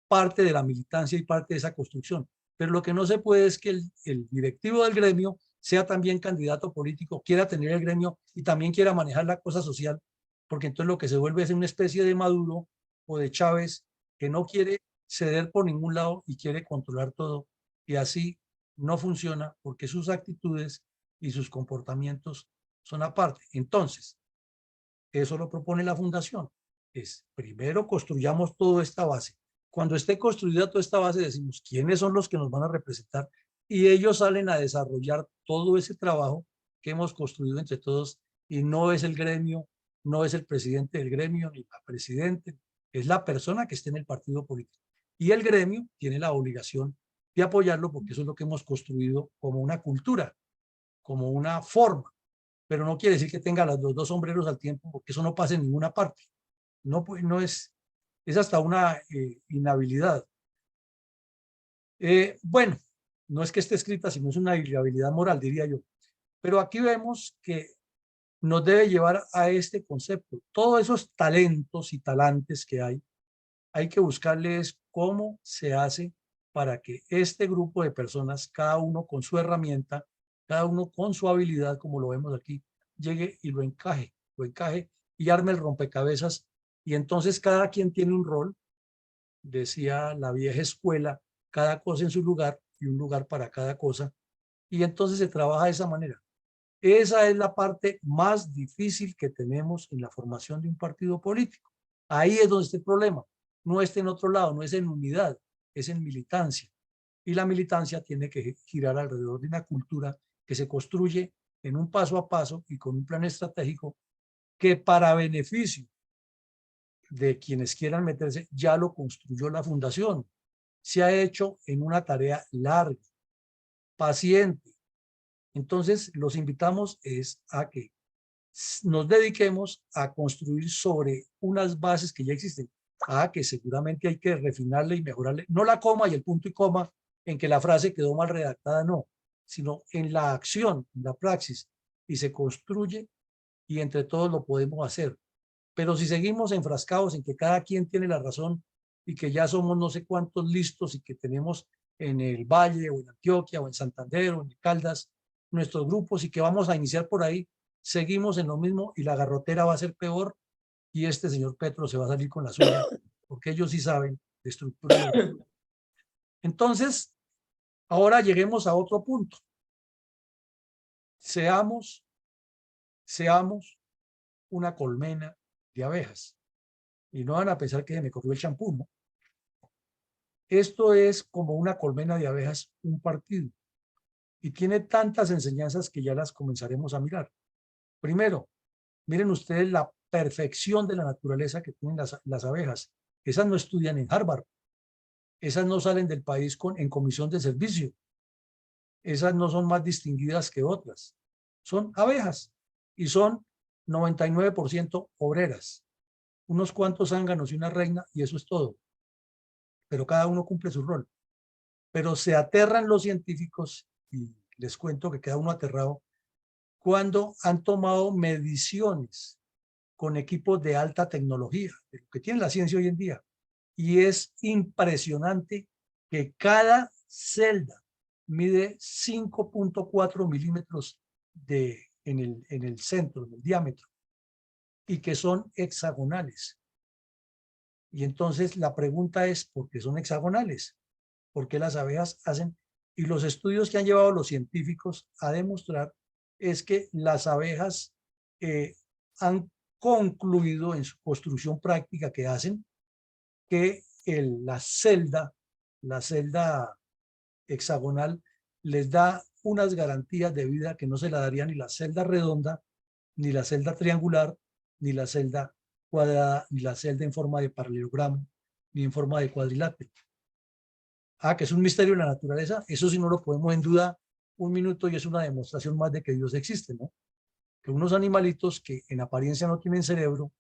parte de la militancia y parte de esa construcción. Pero lo que no se puede es que el directivo del gremio sea también candidato político, quiera tener el gremio y también quiera manejar la cosa social, porque entonces lo que se vuelve es una especie de Maduro o de Chávez, que no quiere ceder por ningún lado y quiere controlar todo, y así no funciona, porque sus actitudes y sus comportamientos son aparte. Entonces, eso lo propone la fundación, es primero construyamos toda esta base, Cuando esté construida toda esta base, decimos quiénes son los que nos van a representar y ellos salen a desarrollar todo ese trabajo que hemos construido entre todos y no es el gremio, no es el presidente del gremio ni la presidente, es la persona que esté en el partido político. Y el gremio tiene la obligación de apoyarlo porque eso es lo que hemos construido como una cultura, como una forma, pero no quiere decir que tenga los dos sombreros al tiempo porque eso no pasa en ninguna parte. No, pues, no es hasta una inhabilidad. Bueno, no es que esté escrita, sino es una inhabilidad moral, diría yo. Pero aquí vemos que nos debe llevar a este concepto. Todos esos talentos y talantes que hay que buscarles cómo se hace para que este grupo de personas, cada uno con su herramienta, cada uno con su habilidad, como lo vemos aquí, llegue y lo encaje y arme el rompecabezas. Y entonces cada quien tiene un rol, decía la vieja escuela, cada cosa en su lugar y un lugar para cada cosa. Y entonces se trabaja de esa manera. Esa es la parte más difícil que tenemos en la formación de un partido político. Ahí es donde está el problema. No está en otro lado, no es en unidad, es en militancia. Y la militancia tiene que girar alrededor de una cultura que se construye en un paso a paso y con un plan estratégico que para beneficio de quienes quieran meterse ya lo construyó la fundación. Se ha hecho en una tarea larga, paciente. Entonces, los invitamos a que nos dediquemos a construir sobre unas bases que ya existen, que seguramente hay que refinarle y mejorarle, no la coma y el punto y coma en que la frase quedó mal redactada, no, sino en la acción, en la praxis, y se construye y entre todos lo podemos hacer. Pero si seguimos enfrascados en que cada quien tiene la razón y que ya somos no sé cuántos listos y que tenemos en el Valle o en Antioquia o en Santander o en Caldas nuestros grupos y que vamos a iniciar por ahí, seguimos en lo mismo y la garrotera va a ser peor y este señor Petro se va a salir con la suya porque ellos sí saben de estructura y organización. Entonces, ahora lleguemos a otro punto. Seamos una colmena de abejas. Y no van a pensar que se me corrió el champú, ¿no? Esto es como una colmena de abejas, un partido. Y tiene tantas enseñanzas que ya las comenzaremos a mirar. Primero, miren ustedes la perfección de la naturaleza que tienen las abejas. Esas no estudian en Harvard. Esas no salen del país en comisión de servicio. Esas no son más distinguidas que otras. Son abejas y son 99% obreras. Unos cuantos zánganos y una reina y eso es todo. Pero cada uno cumple su rol. Pero se aterran los científicos y les cuento que queda uno aterrado cuando han tomado mediciones con equipos de alta tecnología, de lo que tiene la ciencia hoy en día. Y es impresionante que cada celda mide 5.4 milímetros en el centro, en el diámetro, y que son hexagonales. Y entonces la pregunta es, ¿por qué son hexagonales? ¿Por qué las abejas hacen? Y los estudios que han llevado los científicos a demostrar es que las abejas han concluido en su construcción práctica que hacen que la celda hexagonal les da unas garantías de vida que no se la daría ni la celda redonda, ni la celda triangular, ni la celda cuadrada, ni la celda en forma de paralelogramo, ni en forma de cuadrilátero. Que es un misterio de la naturaleza, eso sí no lo podemos en duda un minuto y es una demostración más de que Dios existe, ¿no? Que unos animalitos que en apariencia no tienen cerebro,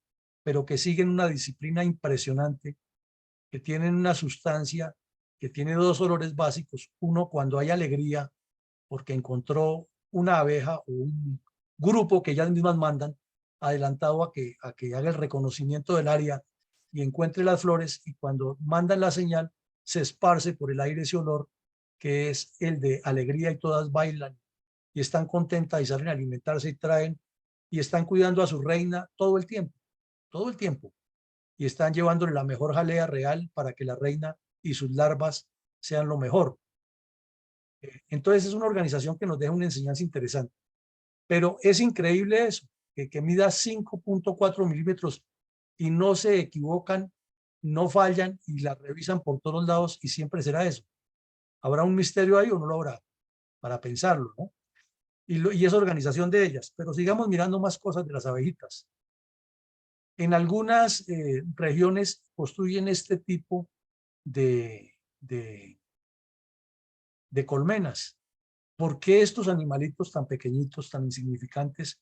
pero que siguen una disciplina impresionante, que tienen una sustancia, que tiene dos olores básicos. Uno, cuando hay alegría, porque encontró una abeja o un grupo que ellas mismas mandan, adelantado a que haga el reconocimiento del área y encuentre las flores, y cuando mandan la señal, se esparce por el aire ese olor, que es el de alegría, y todas bailan y están contentas y salen a alimentarse y traen, y están cuidando a su reina todo el tiempo, y están llevándole la mejor jalea real para que la reina y sus larvas sean lo mejor. Entonces es una organización que nos deja una enseñanza interesante, pero es increíble eso, que mida 5.4 milímetros y no se equivocan no fallan y la revisan por todos lados y siempre será eso. ¿Habrá un misterio ahí o no lo habrá? Para pensarlo, ¿no? Y es organización de ellas. Pero sigamos mirando más cosas de las abejitas. En algunas regiones construyen este tipo de, de, de colmenas. ¿Por qué estos animalitos tan pequeñitos, tan insignificantes,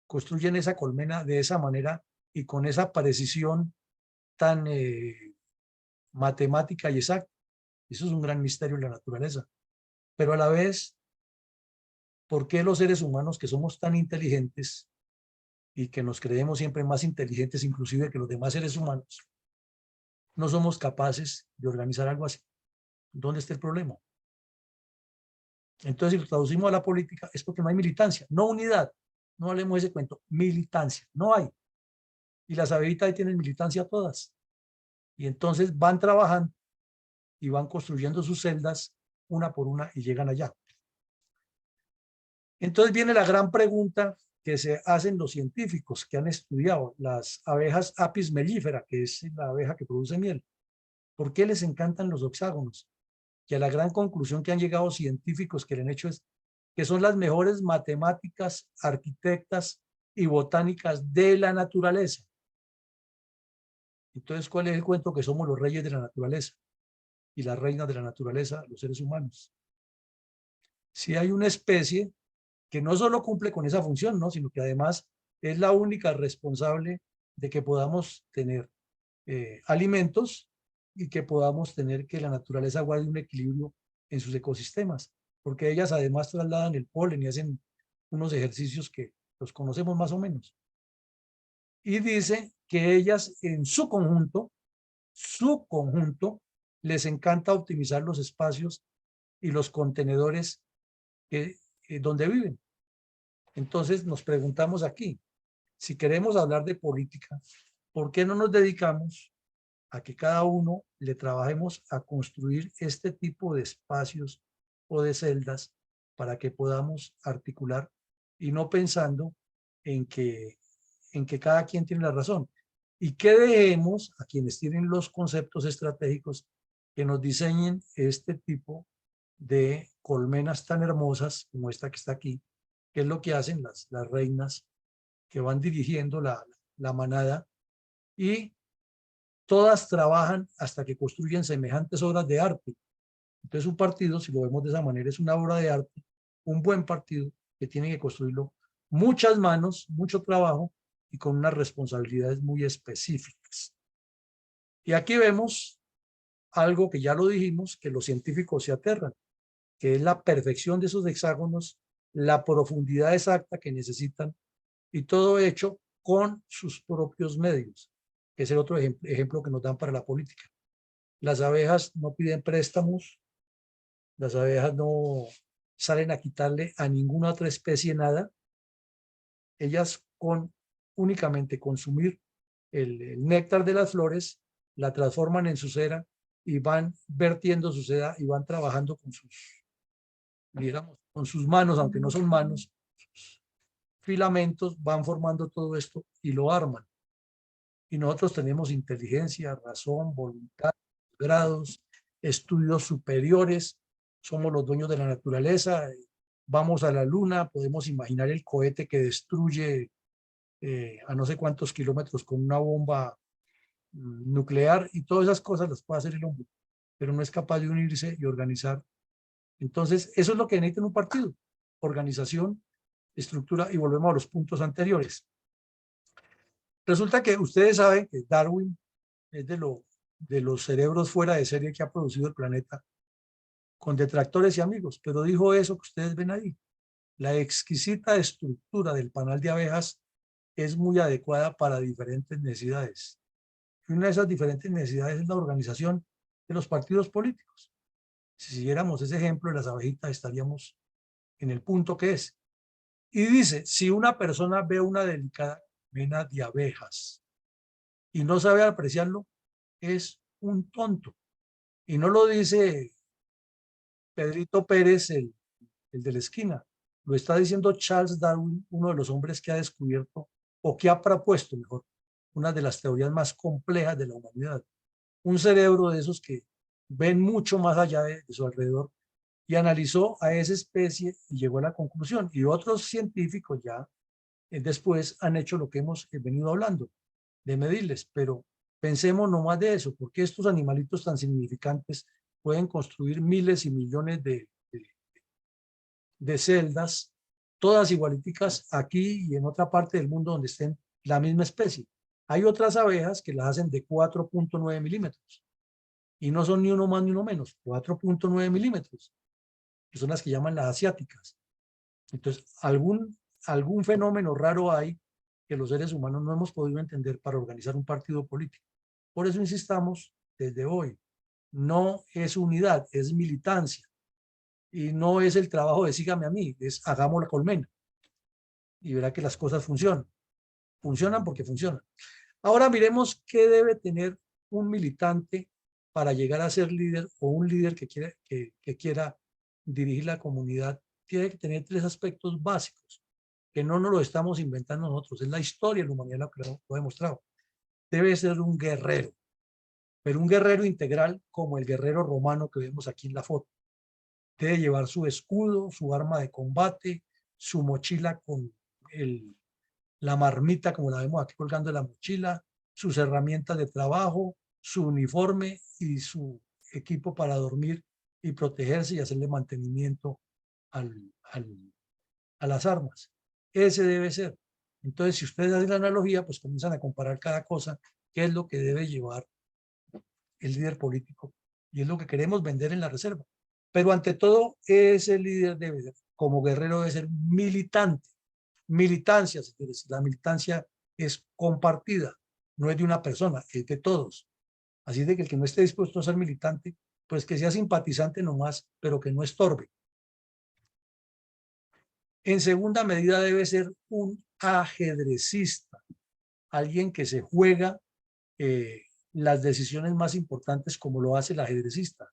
construyen esa colmena de esa manera y con esa precisión tan matemática y exacta? Eso es un gran misterio de la naturaleza. Pero a la vez, ¿por qué los seres humanos que somos tan inteligentes y que nos creemos siempre más inteligentes inclusive que los demás seres humanos, no somos capaces de organizar algo así? ¿Dónde está el problema? Entonces, si lo traducimos a la política, es porque no hay militancia, no unidad. No hablemos de ese cuento, militancia, no hay. Y las abejitas ahí tienen militancia todas. Y entonces van trabajando y van construyendo sus celdas una por una y llegan allá. Entonces viene la gran pregunta que se hacen los científicos que han estudiado las abejas Apis mellifera, que es la abeja que produce miel. ¿Por qué les encantan los hexágonos? Que a la gran conclusión que han llegado científicos que le han hecho es que son las mejores matemáticas, arquitectas y botánicas de la naturaleza. Entonces, ¿cuál es el cuento? Que somos los reyes de la naturaleza y las reinas de la naturaleza, los seres humanos. Si hay una especie que no solo cumple con esa función, ¿no?, sino que además es la única responsable de que podamos tener alimentos y que podamos tener que la naturaleza guarde un equilibrio en sus ecosistemas, porque ellas además trasladan el polen y hacen unos ejercicios que los conocemos más o menos. Y dice que ellas en su conjunto, les encanta optimizar los espacios y los contenedores donde viven. Entonces nos preguntamos aquí, si queremos hablar de política, ¿por qué no nos dedicamos a que cada uno le trabajemos a construir este tipo de espacios o de celdas para que podamos articular y no pensando en que cada quien tiene la razón? Y que dejemos a quienes tienen los conceptos estratégicos que nos diseñen este tipo de colmenas tan hermosas como esta que está aquí, que es lo que hacen las reinas que van dirigiendo la manada, y todas trabajan hasta que construyen semejantes obras de arte. Entonces un partido, si lo vemos de esa manera, es una obra de arte, un buen partido que tiene que construirlo muchas manos, mucho trabajo y con unas responsabilidades muy específicas. Y aquí vemos algo que ya lo dijimos, que los científicos se aterran, que es la perfección de esos hexágonos, la profundidad exacta que necesitan y todo hecho con sus propios medios, que es el otro ejemplo que nos dan para la política. Las abejas no piden préstamos, las abejas no salen a quitarle a ninguna otra especie nada. Ellas con únicamente consumir el néctar de las flores, la transforman en su cera y van vertiendo su seda y van trabajando con sus, digamos, con sus manos, aunque no son manos, sus filamentos, van formando todo esto y lo arman. Y nosotros tenemos inteligencia, razón, voluntad, grados, estudios superiores, somos los dueños de la naturaleza, vamos a la luna, podemos imaginar el cohete que destruye a no sé cuántos kilómetros con una bomba nuclear, y todas esas cosas las puede hacer el hombre, pero no es capaz de unirse y organizar. Entonces, eso es lo que necesita en un partido: organización, estructura, y volvemos a los puntos anteriores. Resulta que ustedes saben que Darwin es de los cerebros fuera de serie que ha producido el planeta, con detractores y amigos, pero dijo eso que ustedes ven ahí: la exquisita estructura del panal de abejas es muy adecuada para diferentes necesidades. Y una de esas diferentes necesidades es la organización de los partidos políticos. Si siguiéramos ese ejemplo de las abejitas, estaríamos en el punto que es. Y dice, si una persona ve una delicada colmena de abejas y no sabe apreciarlo, es un tonto. Y no lo dice Pedrito Pérez, el de la esquina, lo está diciendo Charles Darwin, uno de los hombres que ha descubierto, o que ha propuesto, mejor, una de las teorías más complejas de la humanidad. un cerebro de esos que ven mucho más allá de su alrededor, y analizó a esa especie y llegó a la conclusión. Y otros científicos ya después han hecho lo que hemos venido hablando, de medirles, pero pensemos no más de eso, porque estos animalitos tan significantes pueden construir miles y millones de celdas, todas igualiticas aquí y en otra parte del mundo donde estén la misma especie. Hay otras abejas que las hacen de 4.9 milímetros y no son ni uno más ni uno menos, 4.9 milímetros, que son las que llaman las asiáticas. Entonces, algún fenómeno raro hay que los seres humanos no hemos podido entender para organizar un partido político. Por eso insistamos desde hoy, no es unidad, es militancia. Y no es el trabajo de sígame a mí, es hagamos la colmena. Y verá que las cosas funcionan. Funcionan porque funcionan. Ahora miremos qué debe tener un militante para llegar a ser líder o un líder que quiera dirigir la comunidad. Tiene que tener 3 aspectos básicos, que no nos lo estamos inventando nosotros. Es la historia de la humanidad lo que lo ha demostrado. Debe ser un guerrero, pero un guerrero integral como el guerrero romano que vemos aquí en la foto. Debe llevar su escudo, su arma de combate, su mochila con la marmita, como la vemos aquí colgando de la mochila, sus herramientas de trabajo, su uniforme y su equipo para dormir y protegerse y hacerle mantenimiento a las armas. Ese debe ser. Entonces, si ustedes hacen la analogía, pues comienzan a comparar cada cosa, qué es lo que debe llevar el líder político y es lo que queremos vender en la reserva. Pero ante todo, ese líder debe ser, como guerrero, debe ser militante. Militancia, señores. La militancia es compartida, no es de una persona, es de todos. Así de que el que no esté dispuesto a ser militante, pues que sea simpatizante nomás, pero que no estorbe. En segunda medida debe ser un ajedrecista, alguien que se juega las decisiones más importantes como lo hace el ajedrecista.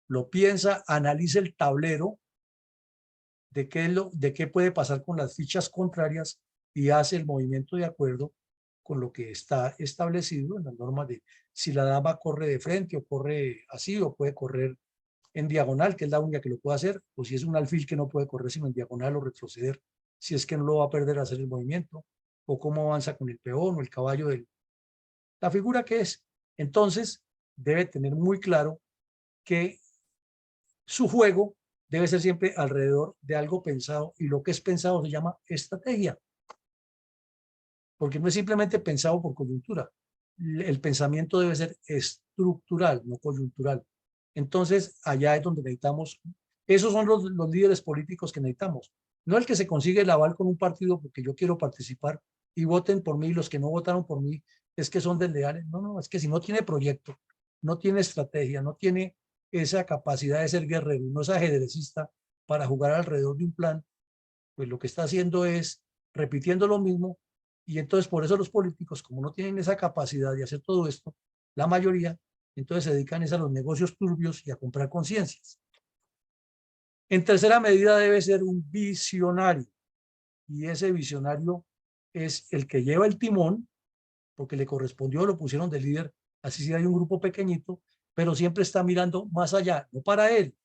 Lo piensa, analiza el tablero de qué puede pasar con las fichas contrarias y hace el movimiento de acuerdo con lo que está establecido en las normas de si la dama corre de frente o corre así o puede correr en diagonal, que es la única que lo puede hacer, o si es un alfil que no puede correr sino en diagonal o retroceder, si es que no lo va a perder hacer el movimiento, o cómo avanza con el peón o el caballo de la figura que es. Entonces, debe tener muy claro que su juego debe ser siempre alrededor de algo pensado y lo que es pensado se llama estrategia, porque no es simplemente pensado por coyuntura. El pensamiento debe ser estructural, no coyuntural. Entonces, allá es donde necesitamos, esos son los líderes políticos que necesitamos. No el que se consigue el aval con un partido porque yo quiero participar y voten por mí, los que no votaron por mí es que son desleales. No, no, es que si no tiene proyecto, no tiene estrategia, no tiene esa capacidad de ser guerrero, no es ajedrecista para jugar alrededor de un plan, pues lo que está haciendo es repitiendo lo mismo y entonces por eso los políticos, como no tienen esa capacidad de hacer todo esto, la mayoría, entonces se dedican a los negocios turbios y a comprar conciencias. En tercera medida debe ser un visionario y ese visionario es el que lleva el timón porque le correspondió, lo pusieron de líder, así si hay un grupo pequeñito, pero siempre está mirando más allá, no para él,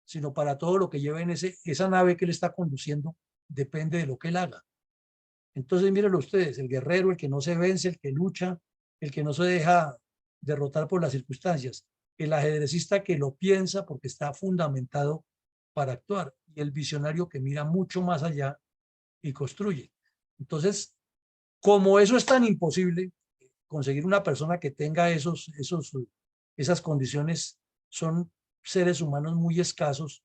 sino para todo lo que lleva en esa nave que él está conduciendo, depende de lo que él haga. Entonces, mírenlo ustedes, el guerrero, el que no se vence, el que lucha, el que no se deja derrotar por las circunstancias, el ajedrecista que lo piensa porque está fundamentado para actuar, y el visionario que mira mucho más allá y construye. Entonces, como eso es tan imposible, conseguir una persona que tenga esas condiciones son seres humanos muy escasos,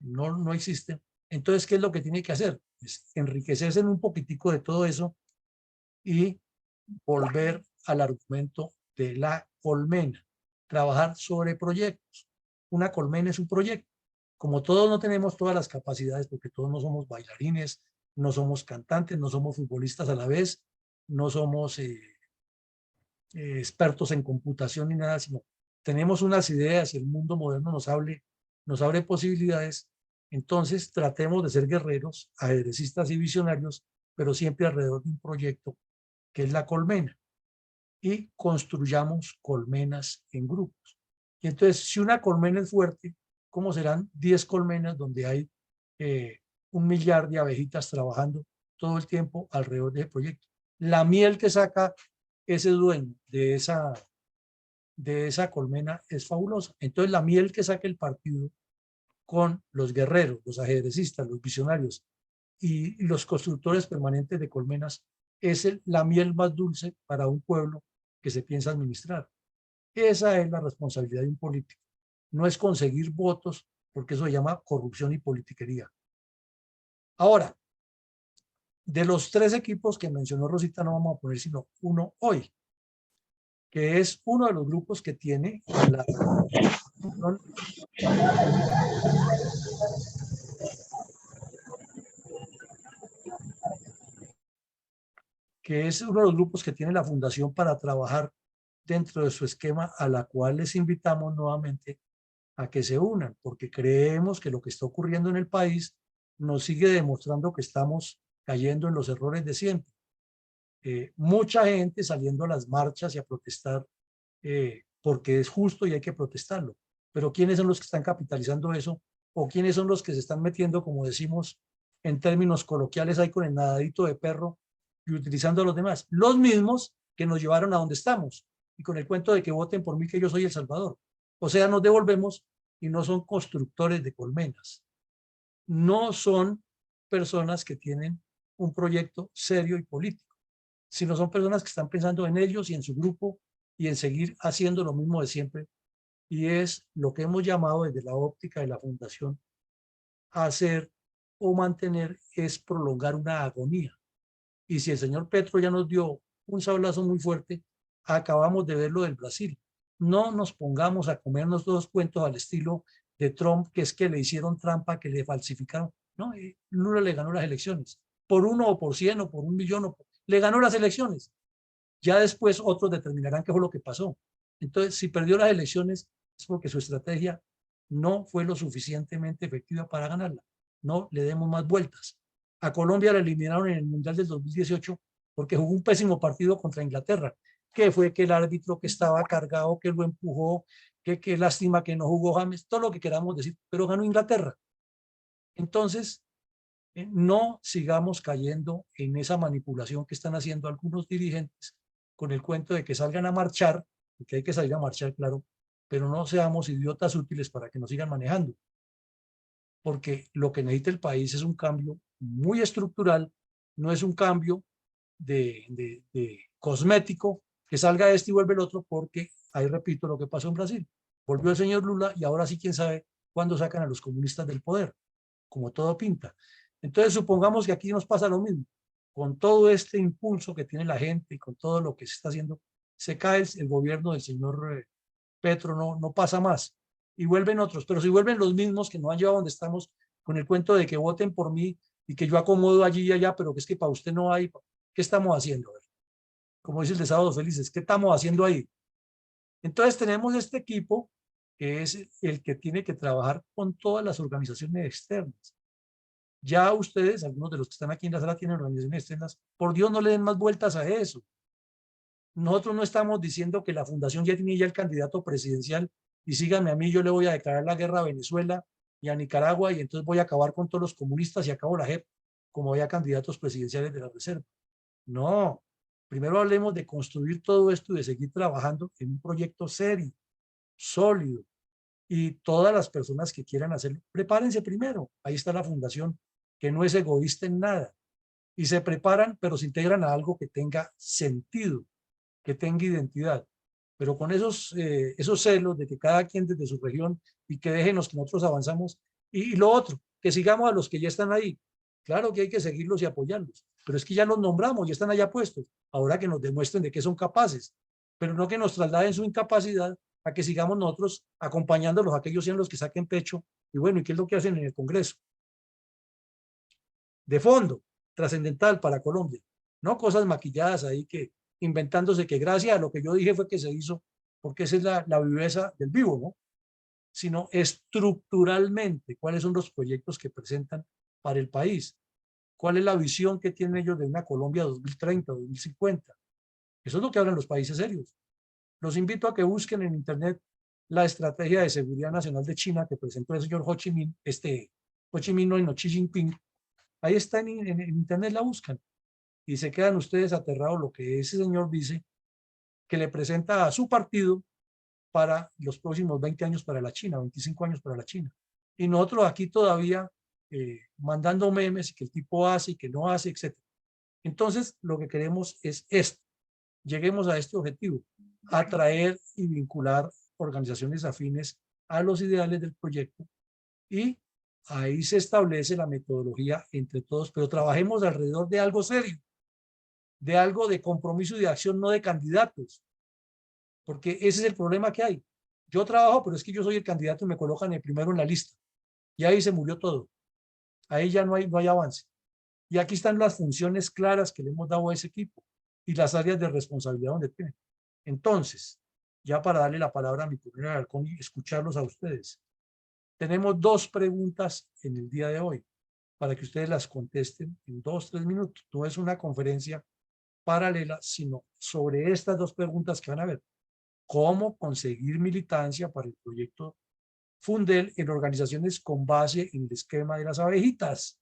no existen. Entonces, ¿qué es lo que tiene que hacer? Pues enriquecerse en un poquitico de todo eso y volver al argumento de la colmena. Trabajar sobre proyectos. Una colmena es un proyecto. Como todos no tenemos todas las capacidades, porque todos no somos bailarines, no somos cantantes, no somos futbolistas a la vez, no somos expertos en computación ni nada, sino tenemos unas ideas y el mundo moderno nos abre posibilidades. Entonces tratemos de ser guerreros, ajedrecistas y visionarios, pero siempre alrededor de un proyecto que es la colmena. y construyamos colmenas en grupos. Y entonces, si una colmena es fuerte, ¿cómo serán 10 colmenas donde hay 1 millar de abejitas trabajando todo el tiempo alrededor del proyecto? La miel que saca ese dueño de esa colmena es fabulosa. Entonces, la miel que saca el partido con los guerreros, los ajedrecistas, los visionarios y los constructores permanentes de colmenas es la miel más dulce para un pueblo que se piensa administrar. Esa es la responsabilidad de un político. No es conseguir votos, porque eso se llama corrupción y politiquería. Ahora, de los 3 equipos que mencionó Rosita, no vamos a poner sino uno hoy, que es uno de los grupos que tiene la que es uno de los grupos que tiene la fundación para trabajar dentro de su esquema, a la cual les invitamos nuevamente a que se unan, porque creemos que lo que está ocurriendo en el país nos sigue demostrando que estamos cayendo en los errores de siempre. Mucha gente saliendo a las marchas y a protestar porque es justo y hay que protestarlo, pero ¿quiénes son los que están capitalizando eso? ¿O quiénes son los que se están metiendo, como decimos en términos coloquiales, ahí con el nadadito de perro y utilizando a los demás? Los mismos que nos llevaron a donde estamos y con el cuento de que voten por mí que yo soy el Salvador. O sea, nos devolvemos y no son constructores de colmenas. No son personas que tienen un proyecto serio y político, sino son personas que están pensando en ellos y en su grupo y en seguir haciendo lo mismo de siempre. Y es lo que hemos llamado desde la óptica de la fundación hacer o mantener es prolongar una agonía. Y si el señor Petro ya nos dio un sablazo muy fuerte, acabamos de ver lo del Brasil. No nos pongamos a comernos 2 cuentos al estilo de Trump, que es que le hicieron trampa, que le falsificaron. No, Lula le ganó las elecciones. Por 1 o por 100 o por 1 millón, le ganó las elecciones. Ya después otros determinarán qué fue lo que pasó. Entonces, si perdió las elecciones es porque su estrategia no fue lo suficientemente efectiva para ganarla. No le demos más vueltas. A Colombia la eliminaron en el Mundial del 2018 porque jugó un pésimo partido contra Inglaterra, que fue que el árbitro que estaba cargado, que lo empujó, que lástima que no jugó James, todo lo que queramos decir, pero ganó Inglaterra. Entonces, no sigamos cayendo en esa manipulación que están haciendo algunos dirigentes con el cuento de que salgan a marchar, porque hay que salir a marchar, claro, pero no seamos idiotas útiles para que nos sigan manejando, porque lo que necesita el país es un cambio muy estructural, no es un cambio de cosmético, que salga este y vuelve el otro, porque ahí repito lo que pasó en Brasil. Volvió el señor Lula y ahora sí quién sabe cuándo sacan a los comunistas del poder, como todo pinta. Entonces supongamos que aquí nos pasa lo mismo, con todo este impulso que tiene la gente y con todo lo que se está haciendo, se cae el gobierno del señor Petro, no pasa más y vuelven otros, pero si vuelven los mismos que nos han llevado donde estamos con el cuento de que voten por mí y que yo acomodo allí y allá, pero que es que para usted no hay, ¿qué estamos haciendo? Como dice el de Sábados Felices, ¿qué estamos haciendo ahí? Entonces tenemos este equipo que es el que tiene que trabajar con todas las organizaciones externas. Ya ustedes, algunos de los que están aquí en la sala tienen organizaciones externas, por Dios no le den más vueltas a eso. Nosotros no estamos diciendo que la fundación ya tiene ya el candidato presidencial y síganme a mí, yo le voy a declarar la guerra a Venezuela y a Nicaragua y entonces voy a acabar con todos los comunistas y acabo la JEP como había candidatos presidenciales de la Reserva. No, primero hablemos de construir todo esto y de seguir trabajando en un proyecto serio, sólido, y todas las personas que quieran hacerlo, prepárense primero. Ahí está la fundación, que no es egoísta en nada. Y se preparan, pero se integran a algo que tenga sentido, que tenga identidad. Pero con esos celos de que cada quien desde su región y que déjenos que nosotros avanzamos. Y lo otro, que sigamos a los que ya están ahí. Claro que hay que seguirlos y apoyarlos, pero es que ya los nombramos, ya están allá puestos. Ahora que nos demuestren de qué son capaces, pero no que nos trasladen su incapacidad a que sigamos nosotros acompañándolos a aquellos sean los que saquen pecho. Y bueno, ¿y qué es lo que hacen en el Congreso? De fondo, trascendental para Colombia. No cosas maquilladas ahí que inventándose que gracias a lo que yo dije fue que se hizo, porque esa es la viveza del vivo, ¿no? Sino estructuralmente, cuáles son los proyectos que presentan para el país, cuál es la visión que tienen ellos de una Colombia 2030, 2050, Eso es lo que hablan los países serios. Los invito a que busquen en Internet la estrategia de seguridad nacional de China que presentó el señor Ho Chi Minh, Ho Chi Minh no Xi Jinping. Ahí está en Internet, la buscan. Y se quedan ustedes aterrados lo que ese señor dice, que le presenta a su partido para los próximos 20 años para la China, 25 años para la China. Y nosotros aquí todavía mandando memes y que el tipo hace y que no hace, etc. Entonces, lo que queremos es esto. Lleguemos a este objetivo, atraer y vincular organizaciones afines a los ideales del proyecto, y ahí se establece la metodología entre todos, pero trabajemos alrededor de algo serio, de algo de compromiso y de acción, no de candidatos, porque ese es el problema que hay. Yo trabajo, pero es que yo soy el candidato y me colocan el primero en la lista, y ahí se murió todo. Ahí ya no hay avance. Y aquí están las funciones claras que le hemos dado a ese equipo y las áreas de responsabilidad donde tienen. Entonces, ya para darle la palabra a mi coronel Alarcón y escucharlos a ustedes, tenemos 2 preguntas en el día de hoy para que ustedes las contesten en 2, 3 minutos. No es una conferencia paralela, sino sobre estas 2 preguntas que van a ver. ¿Cómo conseguir militancia para el proyecto Fundel en organizaciones con base en el esquema de las abejitas?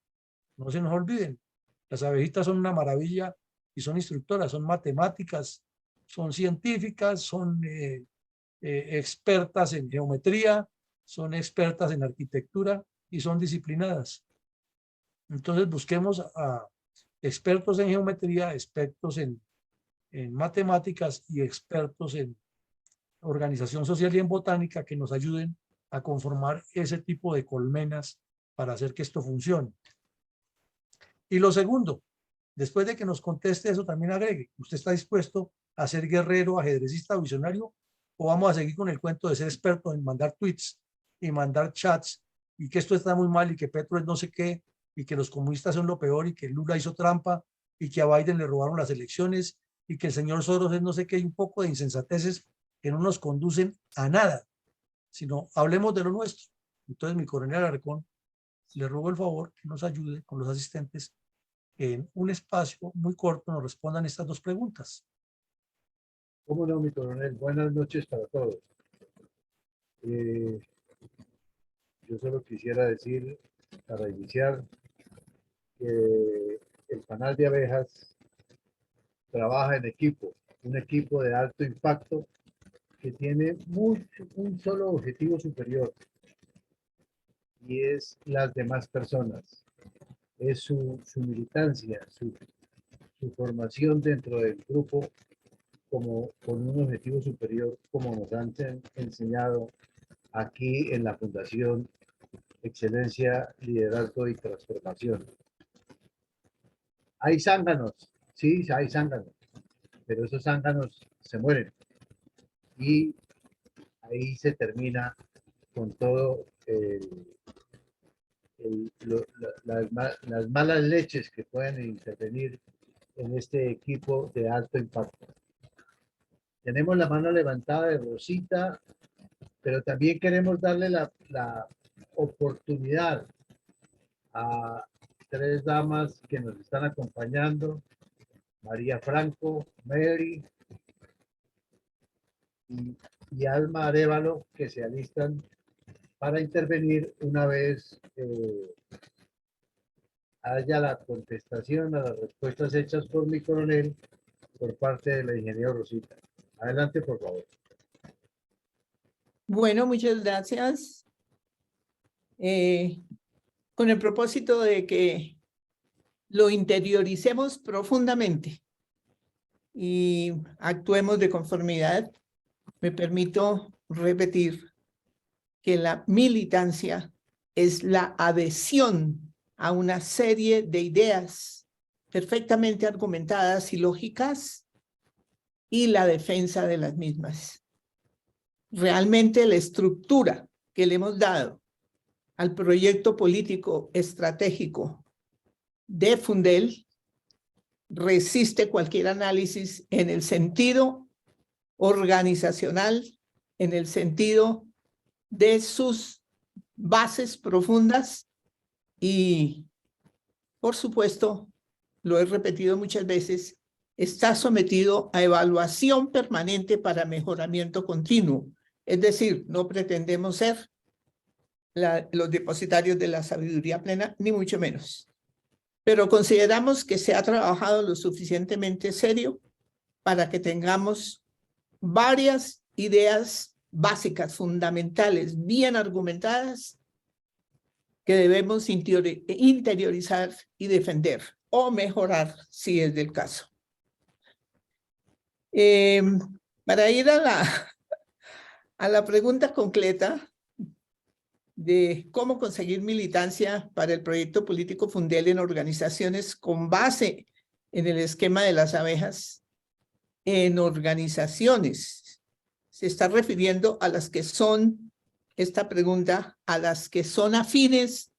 No se nos olviden, las abejitas son una maravilla y son instructoras, son matemáticas, son científicas, son expertas en geometría, son expertas en arquitectura y son disciplinadas. Entonces busquemos a expertos en geometría, expertos en matemáticas y expertos en organización social y en botánica que nos ayuden a conformar ese tipo de colmenas para hacer que esto funcione. Y lo segundo, después de que nos conteste eso, también agregue, ¿usted está dispuesto a ser guerrero, ajedrecista, visionario? ¿O vamos a seguir con el cuento de ser experto en mandar tweets y mandar chats y que esto está muy mal y que Petro es no sé qué y que los comunistas son lo peor y que Lula hizo trampa y que a Biden le robaron las elecciones y que el señor Soros es no sé qué y un poco de insensateces que no nos conducen a nada, sino hablemos de lo nuestro? Entonces, mi coronel Alarcón, le ruego el favor que nos ayude con los asistentes en un espacio muy corto nos respondan estas 2 preguntas. ¿Cómo no, mi coronel? Buenas noches para todos. Yo solo quisiera decir, para iniciar, que el panal de abejas trabaja en equipo, un equipo de alto impacto que tiene un solo objetivo superior, y es las demás personas. Es su militancia, su formación dentro del grupo con un objetivo superior, como nos han enseñado aquí en la Fundación Excelencia, Liderazgo y Transformación. Hay zánganos, sí, hay zánganos, pero esos zánganos se mueren y ahí se termina con todo las malas leches que pueden intervenir en este equipo de alto impacto. Tenemos la mano levantada de Rosita, pero también queremos darle la oportunidad a 3 damas que nos están acompañando: María Franco, Mary y Alma Arévalo, que se alistan para intervenir una vez haya la contestación a las respuestas hechas por mi coronel por parte de la ingeniera Rosita. Adelante, por favor. Bueno, muchas gracias. Con el propósito de que lo interioricemos profundamente y actuemos de conformidad, me permito repetir que la militancia es la adhesión a una serie de ideas perfectamente argumentadas y lógicas y la defensa de las mismas. Realmente la estructura que le hemos dado al proyecto político estratégico de Fundel resiste cualquier análisis en el sentido organizacional, en el sentido de sus bases profundas y, por supuesto, lo he repetido muchas veces, está sometido a evaluación permanente para mejoramiento continuo. Es decir, no pretendemos ser los depositarios de la sabiduría plena, ni mucho menos. Pero consideramos que se ha trabajado lo suficientemente serio para que tengamos varias ideas básicas, fundamentales, bien argumentadas, que debemos interiorizar y defender o mejorar si es del caso. Para ir a la pregunta concreta de cómo conseguir militancia para el proyecto político Fundel en organizaciones con base en el esquema de las abejas, en organizaciones, se está refiriendo a las que son, esta pregunta, a las que son afines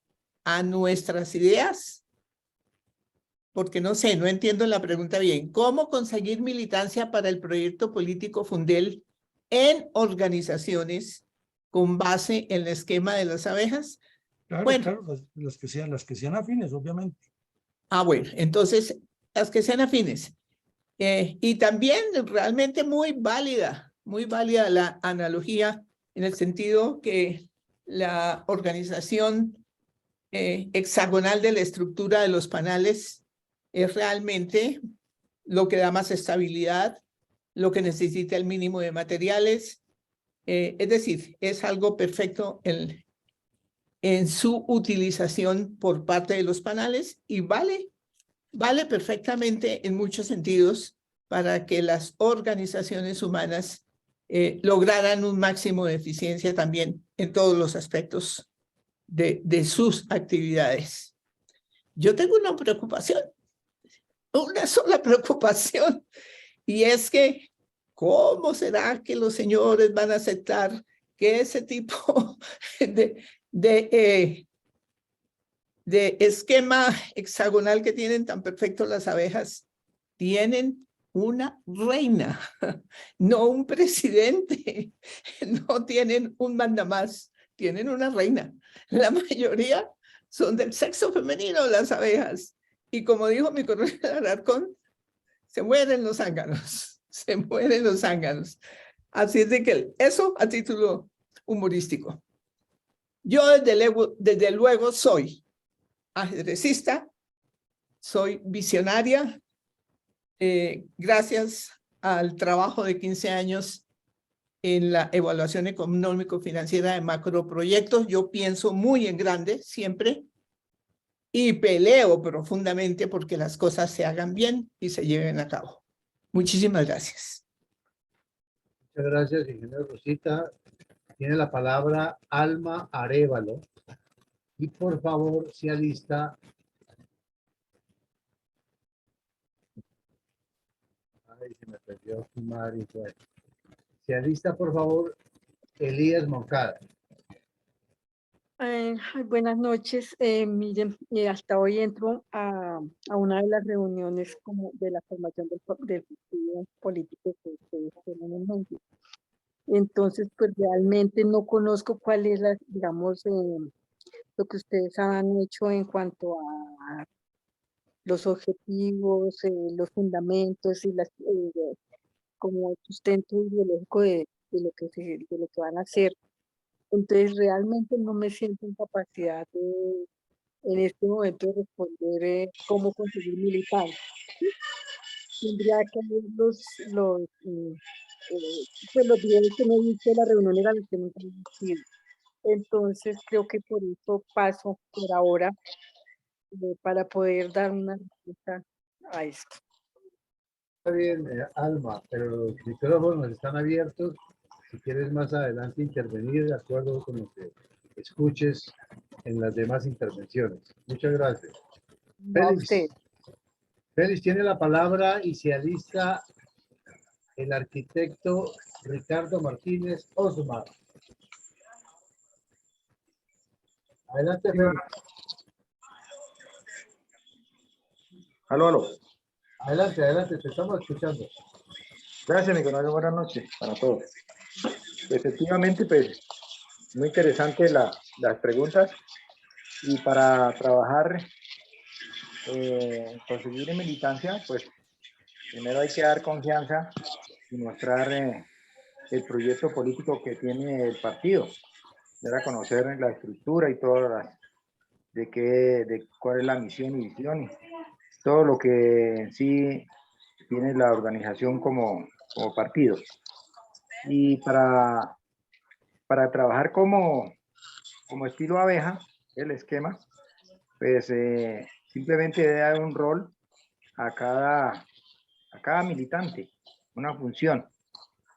a nuestras ideas, porque no sé, no entiendo la pregunta bien. ¿Cómo conseguir militancia para el proyecto político Fundel en organizaciones con base en el esquema de las abejas? Claro, Bueno. claro, las que sean afines, obviamente. Bueno, entonces, las que sean afines. Y también realmente muy válida la analogía en el sentido que la organización hexagonal de la estructura de los panales es realmente lo que da más estabilidad, lo que necesita el mínimo de materiales, es decir, es algo perfecto en su utilización por parte de los panales y vale perfectamente en muchos sentidos para que las organizaciones humanas lograran un máximo de eficiencia también en todos los aspectos de sus actividades. Yo tengo una preocupación, una sola preocupación, y es que ¿cómo será que los señores van a aceptar que ese tipo de esquema hexagonal que tienen tan perfecto las abejas, tienen una reina, no un presidente, no tienen un mandamás, tienen una reina. La mayoría son del sexo femenino las abejas. Y como dijo mi coronel Alarcón, se mueren los zánganos, se mueren los zánganos. Así es de que eso a título humorístico. Yo desde luego soy ajedrecista, soy visionaria, gracias al trabajo de 15 años en la evaluación económico-financiera de macroproyectos. Yo pienso muy en grande siempre y peleo profundamente porque las cosas se hagan bien y se lleven a cabo. Muchísimas gracias. Muchas gracias, ingeniero Rosita. Tiene la palabra Alma Arévalo. Y por favor, se alista. Ay, se me perdió su madre. Se alista, por favor, Elías Moncada. Buenas noches. Miren, hasta hoy entro a una de las reuniones como de la formación del partido político que ustedes tienen en mente. Entonces, pues realmente no conozco cuál es digamos, lo que ustedes han hecho en cuanto a los objetivos, los fundamentos y como el sustento ideológico de lo que van a hacer. Entonces, realmente no me siento en capacidad en este momento de responder cómo conseguir militancia. Tendría que ver pues los videos que me he visto de la reunión era los que nunca he visto. Entonces, creo que por eso paso por ahora para poder dar una respuesta a esto. Está bien, Alma, pero los micrófonos están abiertos. Si quieres más adelante intervenir, de acuerdo con lo que escuches en las demás intervenciones. Muchas gracias. No, usted. Félix tiene la palabra y se alista el arquitecto Ricardo Martínez Osmar. Adelante, Félix. Aló, aló. Adelante, adelante, te estamos escuchando. Gracias, Nicolás. Buenas noches para todos. Efectivamente, pues, muy interesante las preguntas. Y para trabajar, conseguir militancia, pues, primero hay que dar confianza y mostrar el proyecto político que tiene el partido, dar a conocer la estructura y todas las, de cuál es la misión y visión, y todo lo que en sí tiene la organización como partido. Y para trabajar como estilo abeja, el esquema, pues simplemente dar un rol a cada militante, una función,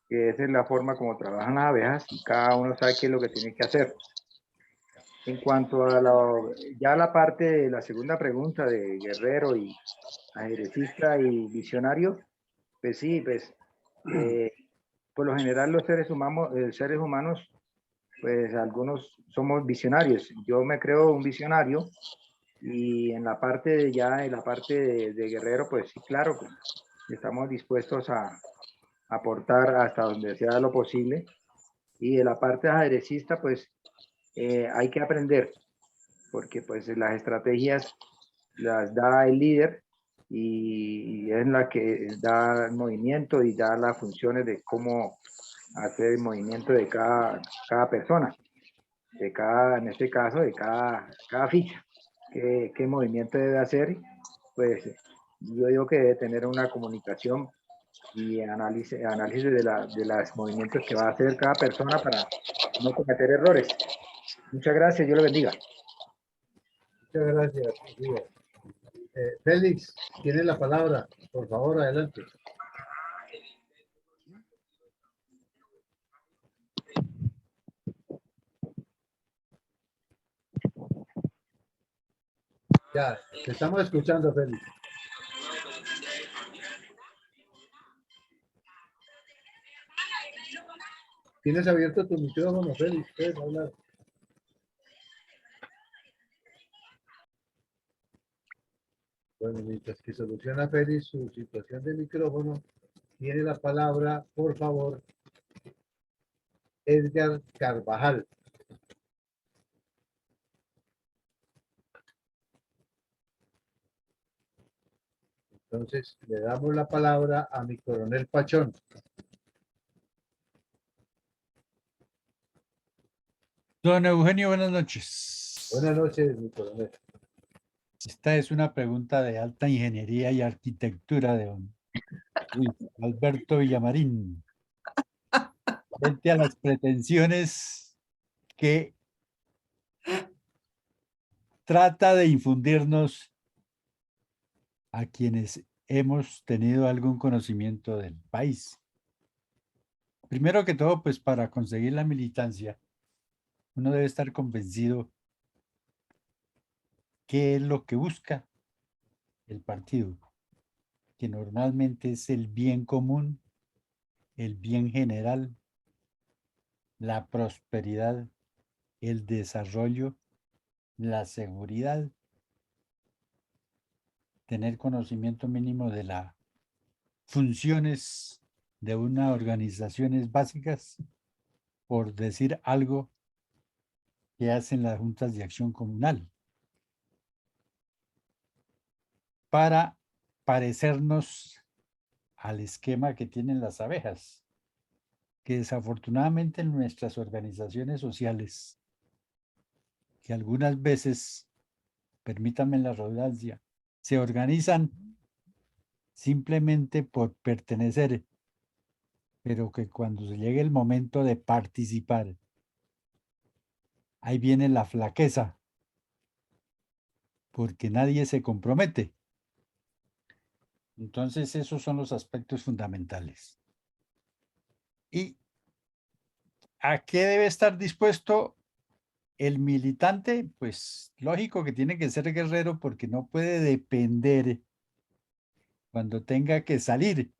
que esa es la forma como trabajan las abejas y cada uno sabe qué es lo que tiene que hacer. En cuanto a ya la parte de la segunda pregunta de guerrero y ajedrecista y visionario, pues sí, pues por lo general los seres humanos, pues algunos somos visionarios. Yo me creo un visionario y en la parte de guerrero, pues sí, claro, pues, estamos dispuestos a aportar hasta donde sea lo posible. Y de la parte ajedrecista, pues hay que aprender, porque pues las estrategias las da el líder y es la que da el movimiento y da las funciones de cómo hacer el movimiento de cada persona, en este caso, de cada ficha, qué movimiento debe hacer. Pues yo digo que debe tener una comunicación y análisis de los movimientos que va a hacer cada persona para no cometer errores. Muchas gracias, Dios lo bendiga. Muchas gracias, Hugo. Félix, tiene la palabra. Por favor, adelante. Ya, te estamos escuchando, Félix. Tienes abierto tu micrófono, Félix. Puedes hablar. Bueno, mientras que soluciona Félix su situación de micrófono, tiene la palabra, por favor, Edgar Carvajal. Entonces, le damos la palabra a mi coronel Pachón. Don Eugenio, buenas noches. Buenas noches, mi coronel. Esta es una pregunta de alta ingeniería y arquitectura de don Luis Alberto Villamarín. Frente a las pretensiones que trata de infundirnos a quienes hemos tenido algún conocimiento del país. Primero que todo, pues para conseguir la militancia, uno debe estar convencido qué es lo que busca el partido, que normalmente es el bien común, el bien general, la prosperidad, el desarrollo, la seguridad, tener conocimiento mínimo de las funciones de unas organizaciones básicas, por decir algo que hacen las juntas de acción comunal, para parecernos al esquema que tienen las abejas, que desafortunadamente en nuestras organizaciones sociales, que algunas veces, permítanme la redundancia, se organizan simplemente por pertenecer, pero que cuando se llegue el momento de participar, ahí viene la flaqueza, porque nadie se compromete. Entonces, esos son los aspectos fundamentales. ¿Y a qué debe estar dispuesto el militante? Pues lógico que tiene que ser guerrero, porque no puede depender cuando tenga que salir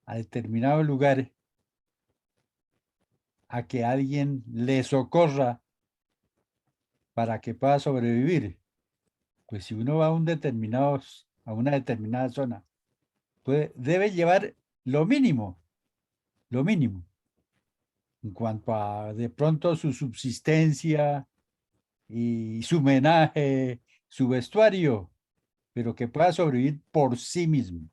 a determinado lugar a que alguien le socorra para que pueda sobrevivir. Pues si uno va a a una determinada zona, debe llevar lo mínimo, en cuanto a de pronto su subsistencia y su menaje, su vestuario, pero que pueda sobrevivir por sí mismo.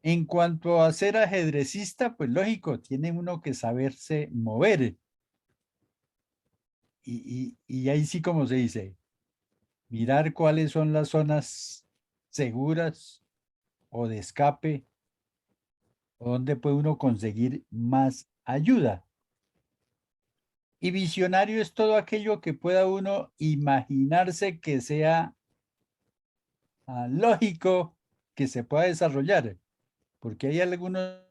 En cuanto a ser ajedrecista, pues lógico, tiene uno que saberse mover. Y ahí sí, como se dice, mirar cuáles son las zonas seguras o de escape, o dónde puede uno conseguir más ayuda. Y visionario es todo aquello que pueda uno imaginarse que sea lógico que se pueda desarrollar, porque hay algunos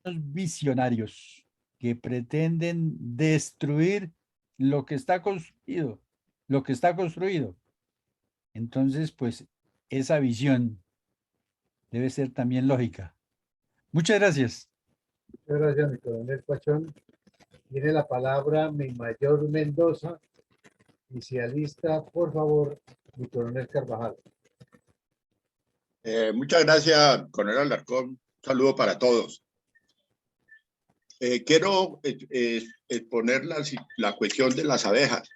visionarios que pretenden destruir lo que está construido, lo que está construido. Entonces, pues, esa visión debe ser también lógica. Muchas gracias. Muchas gracias, mi coronel Pachón. Tiene la palabra mi mayor Mendoza, inicialista, por favor, mi coronel Carvajal. Muchas gracias, coronel Alarcón. Un saludo para todos. Quiero exponer la cuestión de las abejas.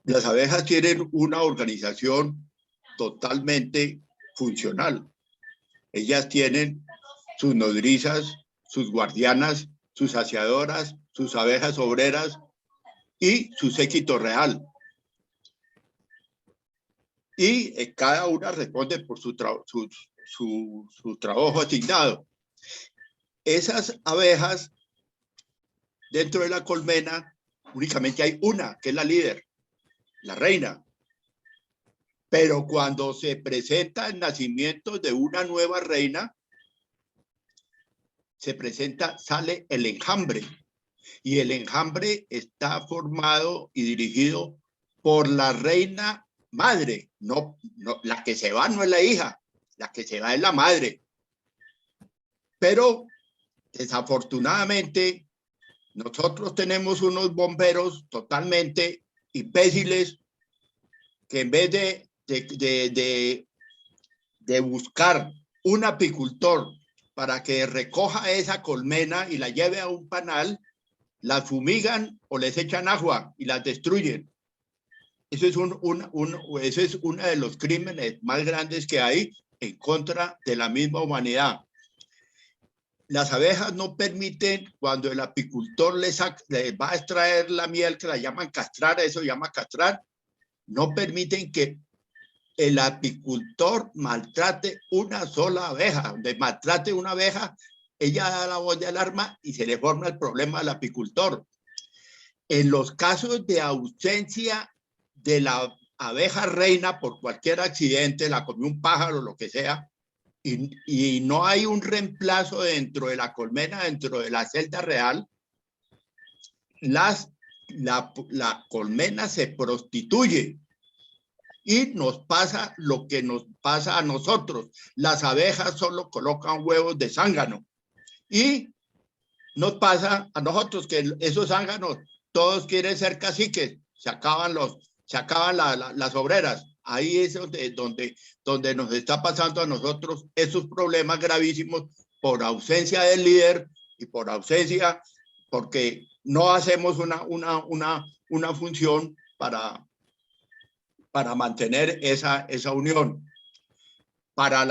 Las abejas tienen una organización totalmente funcional. Ellas tienen sus nodrizas, sus guardianas, sus saciadoras, sus abejas obreras y su séquito real. Y cada una responde por su trabajo asignado. Esas abejas, dentro de la colmena, únicamente hay una, que es la líder, la reina. Pero cuando se presenta el nacimiento de una nueva reina, sale el enjambre. Y el enjambre está formado y dirigido por la reina madre. No, la que se va no es la hija, la que se va es la madre. Pero desafortunadamente, nosotros tenemos unos bomberos totalmente imbéciles que en vez de buscar un apicultor para que recoja esa colmena y la lleve a un panal, las fumigan o les echan agua y las destruyen. Eso es eso es uno de los crímenes más grandes que hay en contra de la misma humanidad. Las abejas no permiten, cuando el apicultor les va a extraer la miel, que la llaman castrar, eso llama castrar, no permiten que el apicultor maltrate una sola abeja. Donde maltrate una abeja, ella da la voz de alarma y se le forma el problema al apicultor. En los casos de ausencia de la abeja reina por cualquier accidente, la comió un pájaro, lo que sea, y no hay un reemplazo dentro de la colmena, dentro de la celda real, la colmena se prostituye. Y nos pasa lo que nos pasa a nosotros. Las abejas solo colocan huevos de zángano. Y nos pasa a nosotros que esos zánganos, todos quieren ser caciques. Se acaban las obreras. Ahí es donde nos está pasando a nosotros esos problemas gravísimos por ausencia del líder y por ausencia, porque no hacemos una función para mantener esa unión. Para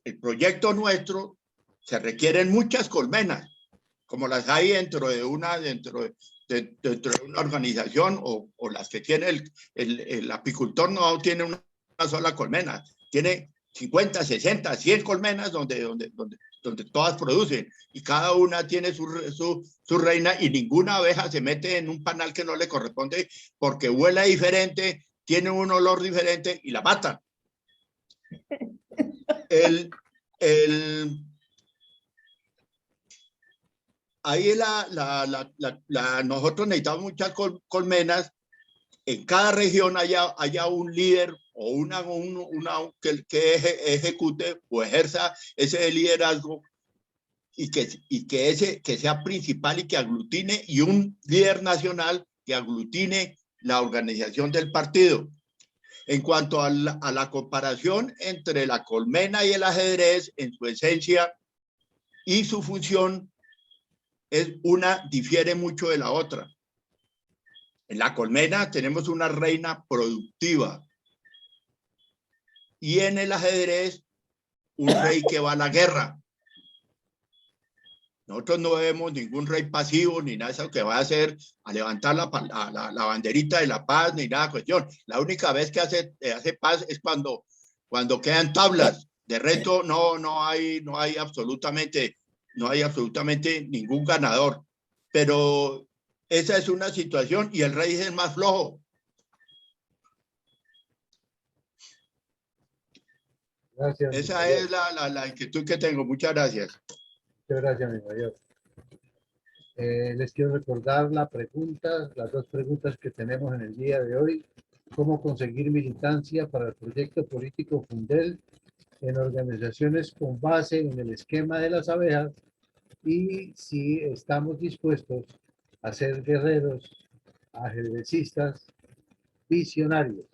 el proyecto nuestro se requieren muchas colmenas, como las hay dentro de una organización, o las que tiene el apicultor. No tiene una sola colmena, tiene 50, 60, 100 colmenas donde todas producen, y cada una tiene su reina, y ninguna abeja se mete en un panal que no le corresponde porque huele diferente, tiene un olor diferente y la matan. Ahí nosotros necesitamos muchas colmenas. En cada región haya un líder o que ejecute o ejerza ese liderazgo, y que sea principal y que aglutine, y un líder nacional que aglutine la organización del partido. En cuanto a la comparación entre la colmena y el ajedrez, en su esencia y su función, una difiere mucho de la otra. En la colmena tenemos una reina productiva, y en el ajedrez un rey que va a la guerra. Nosotros no vemos ningún rey pasivo ni nada de eso que va a hacer a levantar la banderita de la paz ni nada cuestión. La única vez que hace paz es cuando quedan tablas. De resto no hay absolutamente ningún ganador. Pero esa es una situación y el rey es el más flojo. Gracias. Esa es la inquietud que tengo. Muchas gracias. Muchas gracias, mi mayor. Les quiero recordar las dos preguntas que tenemos en el día de hoy. ¿Cómo conseguir militancia para el proyecto político Fundel en organizaciones con base en el esquema de las abejas? Y si estamos dispuestos a ser guerreros, ajedrecistas, visionarios.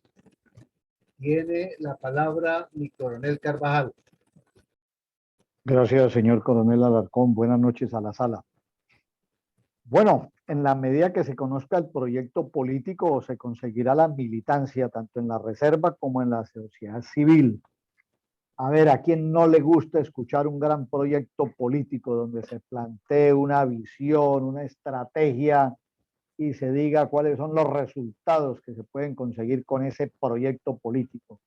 Tiene la palabra mi coronel Carvajal. Gracias, señor coronel Alarcón. Buenas noches a la sala. Bueno, en la medida que se conozca el proyecto político, se conseguirá la militancia tanto en la reserva como en la sociedad civil. A ver, ¿a quién no le gusta escuchar un gran proyecto político donde se plantee una visión, una estrategia y se diga cuáles son los resultados que se pueden conseguir con ese proyecto político?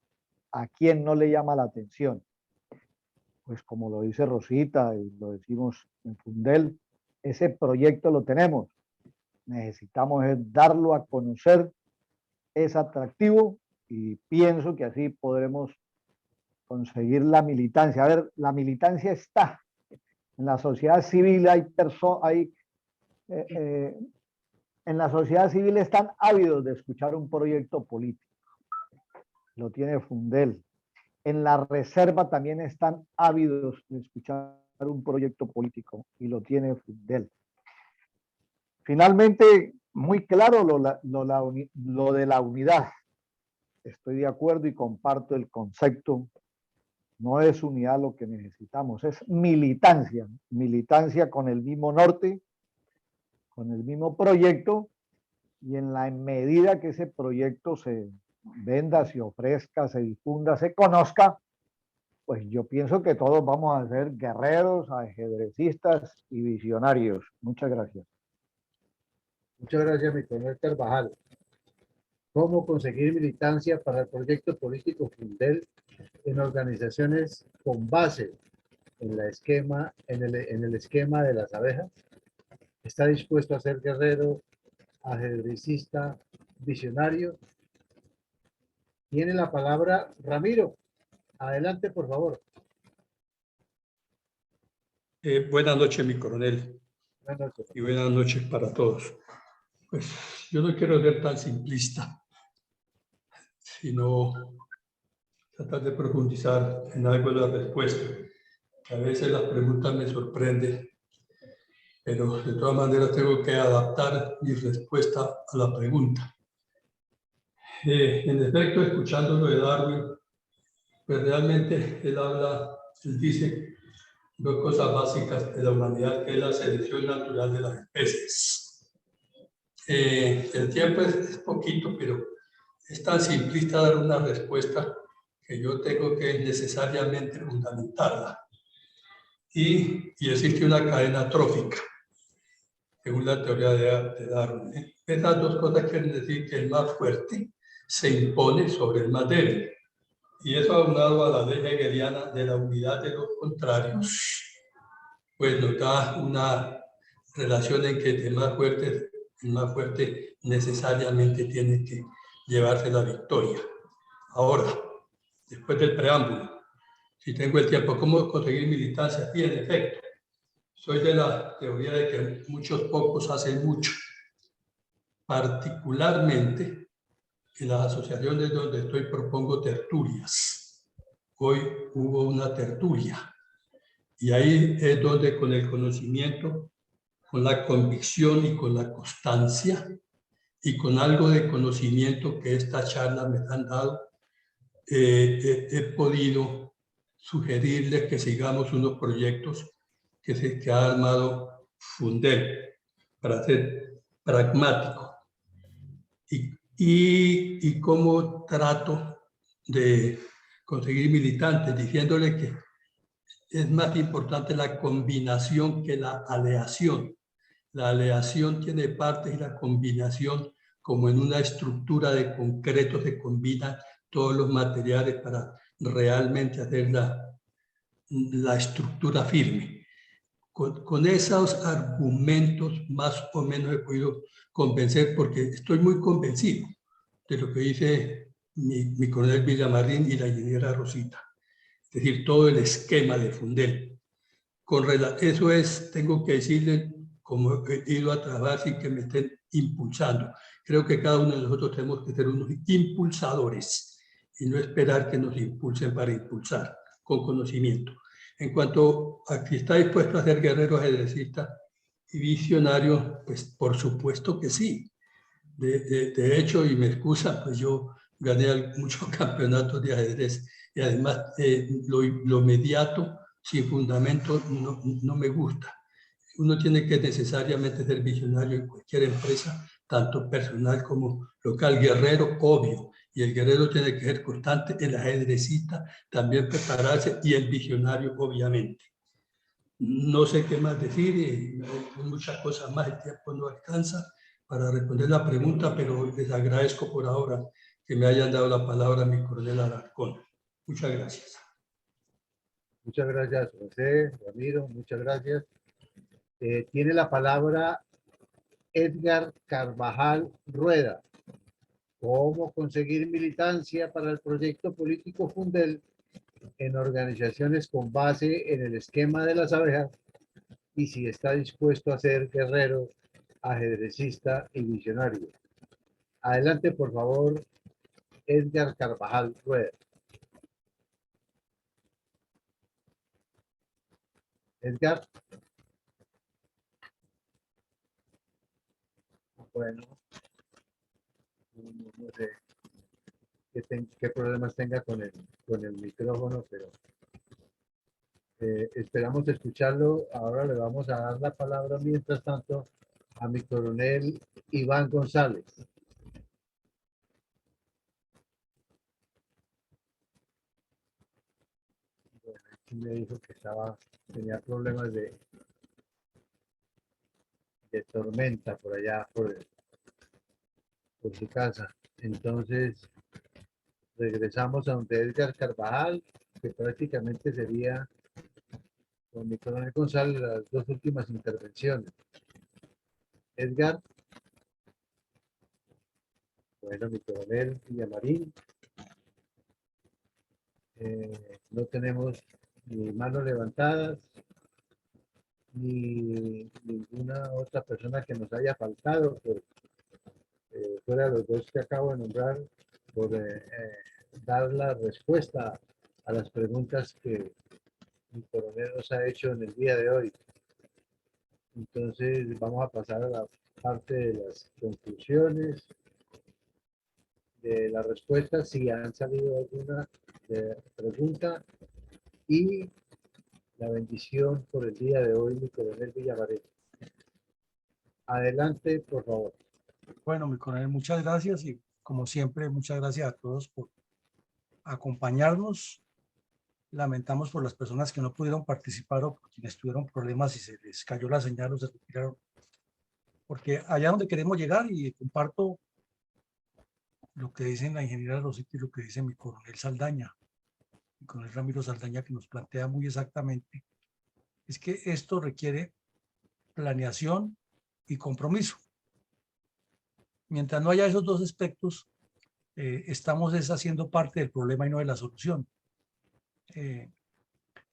¿A quién no le llama la atención? Pues como lo dice Rosita y lo decimos en Fundel, ese proyecto lo tenemos. Necesitamos darlo a conocer, es atractivo y pienso que así podremos conseguir la militancia. A ver, la militancia está en la sociedad civil, en la sociedad civil están ávidos de escuchar un proyecto político. Lo tiene Fundel. En la reserva también están ávidos de escuchar un proyecto político y lo tiene Fundel. Finalmente, muy claro lo de la unidad. Estoy de acuerdo y comparto el concepto. No es unidad lo que necesitamos, es militancia. Militancia con el mismo norte, con el mismo proyecto, y en la medida que ese proyecto se venda, se ofrezca, se difunda, se conozca, pues yo pienso que todos vamos a ser guerreros, ajedrecistas y visionarios. Muchas gracias. Muchas gracias, mi coronel Carvajal. ¿Cómo conseguir militancia para el proyecto político Fundel en organizaciones con base en el esquema de las abejas? ¿Está dispuesto a ser guerrero, ajedrecista, visionario? Tiene la palabra Ramiro. Adelante, por favor. Buenas noches, mi coronel, Buenas noches. y buenas noches para todos. Pues yo no quiero ser tan simplista, sino tratar de profundizar en algo de la respuesta. A veces las preguntas me sorprenden, pero de todas maneras tengo que adaptar mi respuesta a la pregunta. En efecto, escuchando lo de Darwin, pues realmente él dice dos cosas básicas de la humanidad, que es la selección natural de las especies. El tiempo es poquito, pero es tan simplista dar una respuesta que yo tengo que necesariamente fundamentarla. Y existe una cadena trófica, según la teoría de Darwin. Esas dos cosas quieren decir que el más fuerte se impone sobre el más débil. Y eso, aunado a la ley hegeliana de la unidad de los contrarios, pues nos da una relación en que el más fuerte necesariamente tiene que llevarse la victoria. Ahora, después del preámbulo, si tengo el tiempo, ¿cómo conseguir militancia? Y en efecto, soy de la teoría de que muchos pocos hacen mucho. Particularmente en las asociaciones donde estoy propongo tertulias. Hoy hubo una tertulia y ahí es donde con el conocimiento, con la convicción y con la constancia y con algo de conocimiento que esta charla me han dado, he podido sugerirles que sigamos unos proyectos que ha armado Fundel para ser pragmático. Y cómo trato de conseguir militantes, diciéndole que es más importante la combinación que la aleación. La aleación tiene partes y la combinación, como en una estructura de concreto, se combinan todos los materiales para realmente hacer la estructura firme. Con esos argumentos más o menos he podido convencer, porque estoy muy convencido de lo que dice mi coronel Villamarín y la ingeniera Rosita. Es decir, todo el esquema de Fundel. Eso es, tengo que decirle, como he ido a trabajar sin que me estén impulsando. Creo que cada uno de nosotros tenemos que ser unos impulsadores y no esperar que nos impulsen para impulsar con conocimiento. En cuanto a que está dispuesto a ser guerrero ajedrecista y visionario, pues por supuesto que sí. De hecho, y me excusa, pues yo gané muchos campeonatos de ajedrez y además lo inmediato, sin fundamento, no me gusta. Uno tiene que necesariamente ser visionario en cualquier empresa, tanto personal como local. Guerrero, obvio, y el guerrero tiene que ser constante, el ajedrecista también prepararse y el visionario, obviamente. No sé qué más decir, hay muchas cosas más, el tiempo no alcanza para responder la pregunta, pero les agradezco por ahora que me hayan dado la palabra a mi coronel Alarcón. Muchas gracias. Muchas gracias, José, Ramiro, muchas gracias. Tiene la palabra Edgar Carvajal Rueda. ¿Cómo conseguir militancia para el proyecto político Fundel en organizaciones con base en el esquema de las abejas? Y si está dispuesto a ser guerrero, ajedrecista y visionario. Adelante, por favor, Edgar Carvajal Rueda. Edgar. Bueno, no sé qué problemas tenga con el micrófono, pero esperamos escucharlo. Ahora le vamos a dar la palabra, mientras tanto, a mi coronel Iván González. Bueno, aquí me dijo que tenía problemas de tormenta por allá, por su casa. Entonces, regresamos a donde Edgar Carvajal, que prácticamente sería con mi coronel González las dos últimas intervenciones. Edgar. Bueno, mi coronel Villamarín. No tenemos ni manos levantadas, ni ninguna otra persona que nos haya faltado, fuera de los dos que acabo de nombrar, por dar la respuesta a las preguntas que mi coronel nos ha hecho en el día de hoy. Entonces vamos a pasar a la parte de las conclusiones, de las respuestas, si han salido alguna pregunta, y la bendición por el día de hoy, mi coronel Villamarín. Adelante, por favor. Bueno, mi coronel, muchas gracias y como siempre, muchas gracias a todos por acompañarnos. Lamentamos por las personas que no pudieron participar o por quienes tuvieron problemas y se les cayó la señal o se retiraron. Porque allá donde queremos llegar, y comparto lo que dicen la ingeniera Rosita y lo que dice mi coronel Saldaña, mi coronel Ramiro Saldaña, que nos plantea muy exactamente, es que esto requiere planeación y compromiso. Mientras no haya esos dos aspectos, estamos haciendo parte del problema y no de la solución.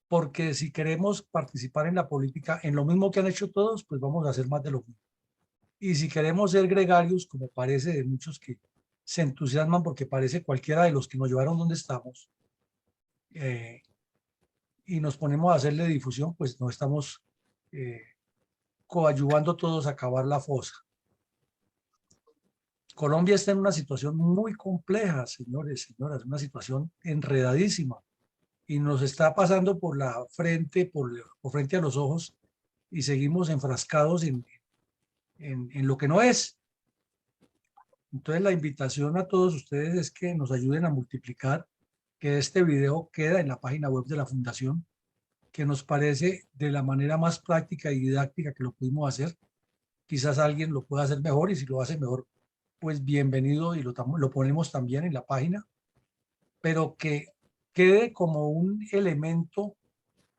Porque si queremos participar en la política, en lo mismo que han hecho todos, pues vamos a hacer más de lo mismo. Y si queremos ser gregarios, como parece de muchos que se entusiasman porque parece cualquiera de los que nos llevaron donde estamos, y nos ponemos a hacerle difusión, pues no estamos coadyuvando todos a acabar la fosa. Colombia está en una situación muy compleja, señores, señoras, una situación enredadísima y nos está pasando por la frente, por frente a los ojos, y seguimos enfrascados en lo que no es. Entonces la invitación a todos ustedes es que nos ayuden a multiplicar, que este video queda en la página web de la Fundación, que nos parece de la manera más práctica y didáctica que lo pudimos hacer. Quizás alguien lo pueda hacer mejor y si lo hace mejor, pues bienvenido y lo ponemos también en la página, pero que quede como un elemento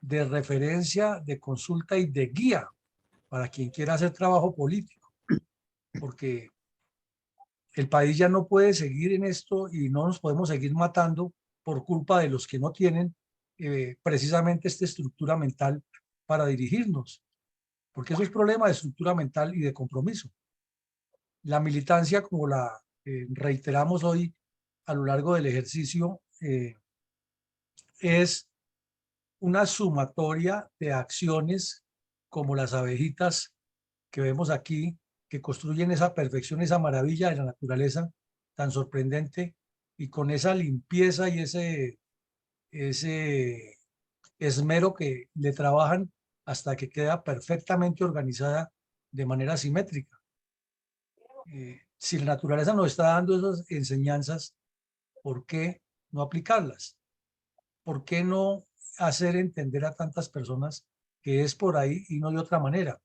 de referencia, de consulta y de guía para quien quiera hacer trabajo político, porque el país ya no puede seguir en esto y no nos podemos seguir matando por culpa de los que no tienen precisamente esta estructura mental para dirigirnos, porque eso es problema de estructura mental y de compromiso. La militancia, como la reiteramos hoy a lo largo del ejercicio, es una sumatoria de acciones como las abejitas que vemos aquí, que construyen esa perfección, esa maravilla de la naturaleza tan sorprendente y con esa limpieza y ese esmero que le trabajan hasta que queda perfectamente organizada de manera simétrica. Si la naturaleza nos está dando esas enseñanzas, ¿por qué no aplicarlas? ¿Por qué no hacer entender a tantas personas que es por ahí y no de otra manera?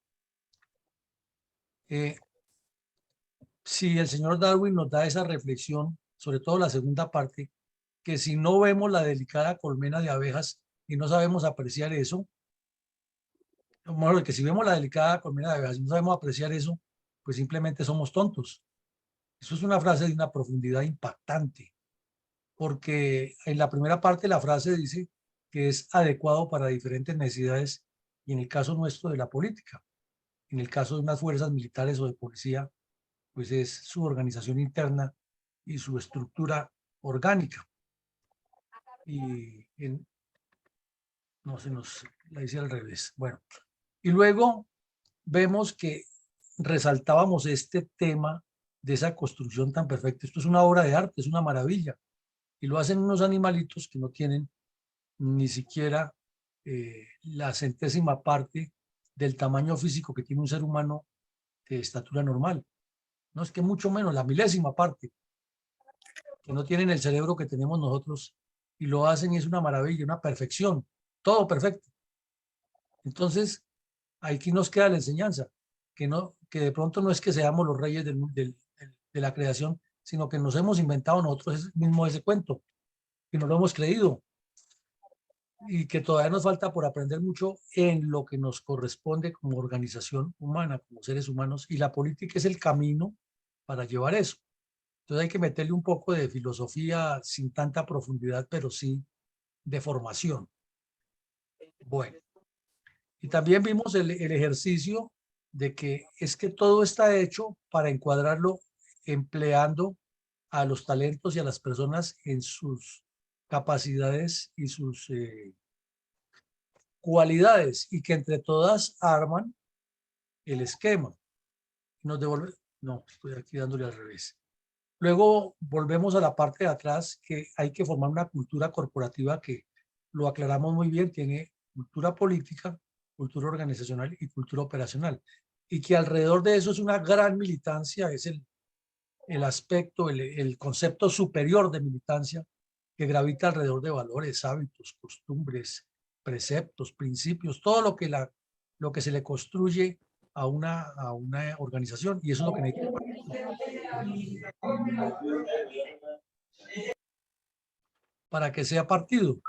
Si el señor Darwin nos da esa reflexión, sobre todo la segunda parte, que si no vemos la delicada colmena de abejas y no sabemos apreciar eso, bueno, que si vemos la delicada colmena de abejas y no sabemos apreciar eso, pues simplemente somos tontos. Eso es una frase de una profundidad impactante, porque en la primera parte la frase dice que es adecuado para diferentes necesidades y en el caso nuestro de la política, en el caso de unas fuerzas militares o de policía, pues es su organización interna y su estructura orgánica. Y no se nos la hice al revés. Bueno, y luego vemos que resaltábamos este tema de esa construcción tan perfecta. Esto es una obra de arte, es una maravilla. Y lo hacen unos animalitos que no tienen ni siquiera la centésima parte del tamaño físico que tiene un ser humano de estatura normal. No es que mucho menos, la milésima parte, que no tienen el cerebro que tenemos nosotros y lo hacen y es una maravilla, una perfección, todo perfecto. Entonces, aquí nos queda la enseñanza, que de pronto no es que seamos los reyes de la creación, sino que nos hemos inventado nosotros mismos ese cuento, que no lo hemos creído y que todavía nos falta por aprender mucho en lo que nos corresponde como organización humana, como seres humanos, y la política es el camino para llevar eso. Entonces hay que meterle un poco de filosofía sin tanta profundidad, pero sí de formación. Bueno, y también vimos el ejercicio de que es que todo está hecho para encuadrarlo empleando a los talentos y a las personas en sus capacidades y sus cualidades y que entre todas arman el esquema. Nos devuelve, no, estoy aquí dándole al revés. Luego volvemos a la parte de atrás, que hay que formar una cultura corporativa que lo aclaramos muy bien, tiene cultura política, cultura organizacional y cultura operacional. Y que alrededor de eso es una gran militancia, es el aspecto, el concepto superior de militancia que gravita alrededor de valores, hábitos, costumbres, preceptos, principios, todo lo que se le construye a una organización. Y eso es lo que necesita para que sea partido,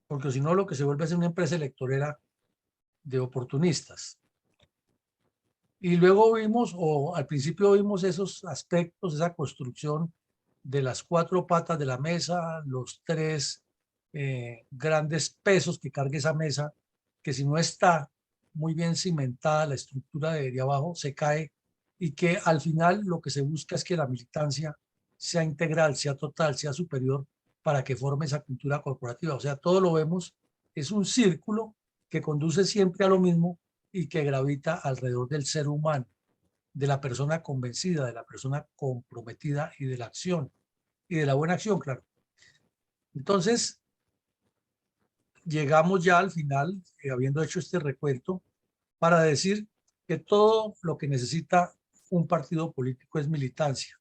porque si no lo que se vuelve es una empresa electorera de oportunistas. Y luego vimos, o al principio vimos esos aspectos, esa construcción de las 4 patas de la mesa, los 3 grandes pesos que carga esa mesa, que si no está muy bien cimentada la estructura de abajo, se cae, y que al final lo que se busca es que la militancia sea integral, sea total, sea superior, para que forme esa cultura corporativa. O sea, todo lo vemos, es un círculo que conduce siempre a lo mismo y que gravita alrededor del ser humano, de la persona convencida, de la persona comprometida y de la acción, y de la buena acción, claro. Entonces, llegamos ya al final, habiendo hecho este recuento, para decir que todo lo que necesita un partido político es militancia.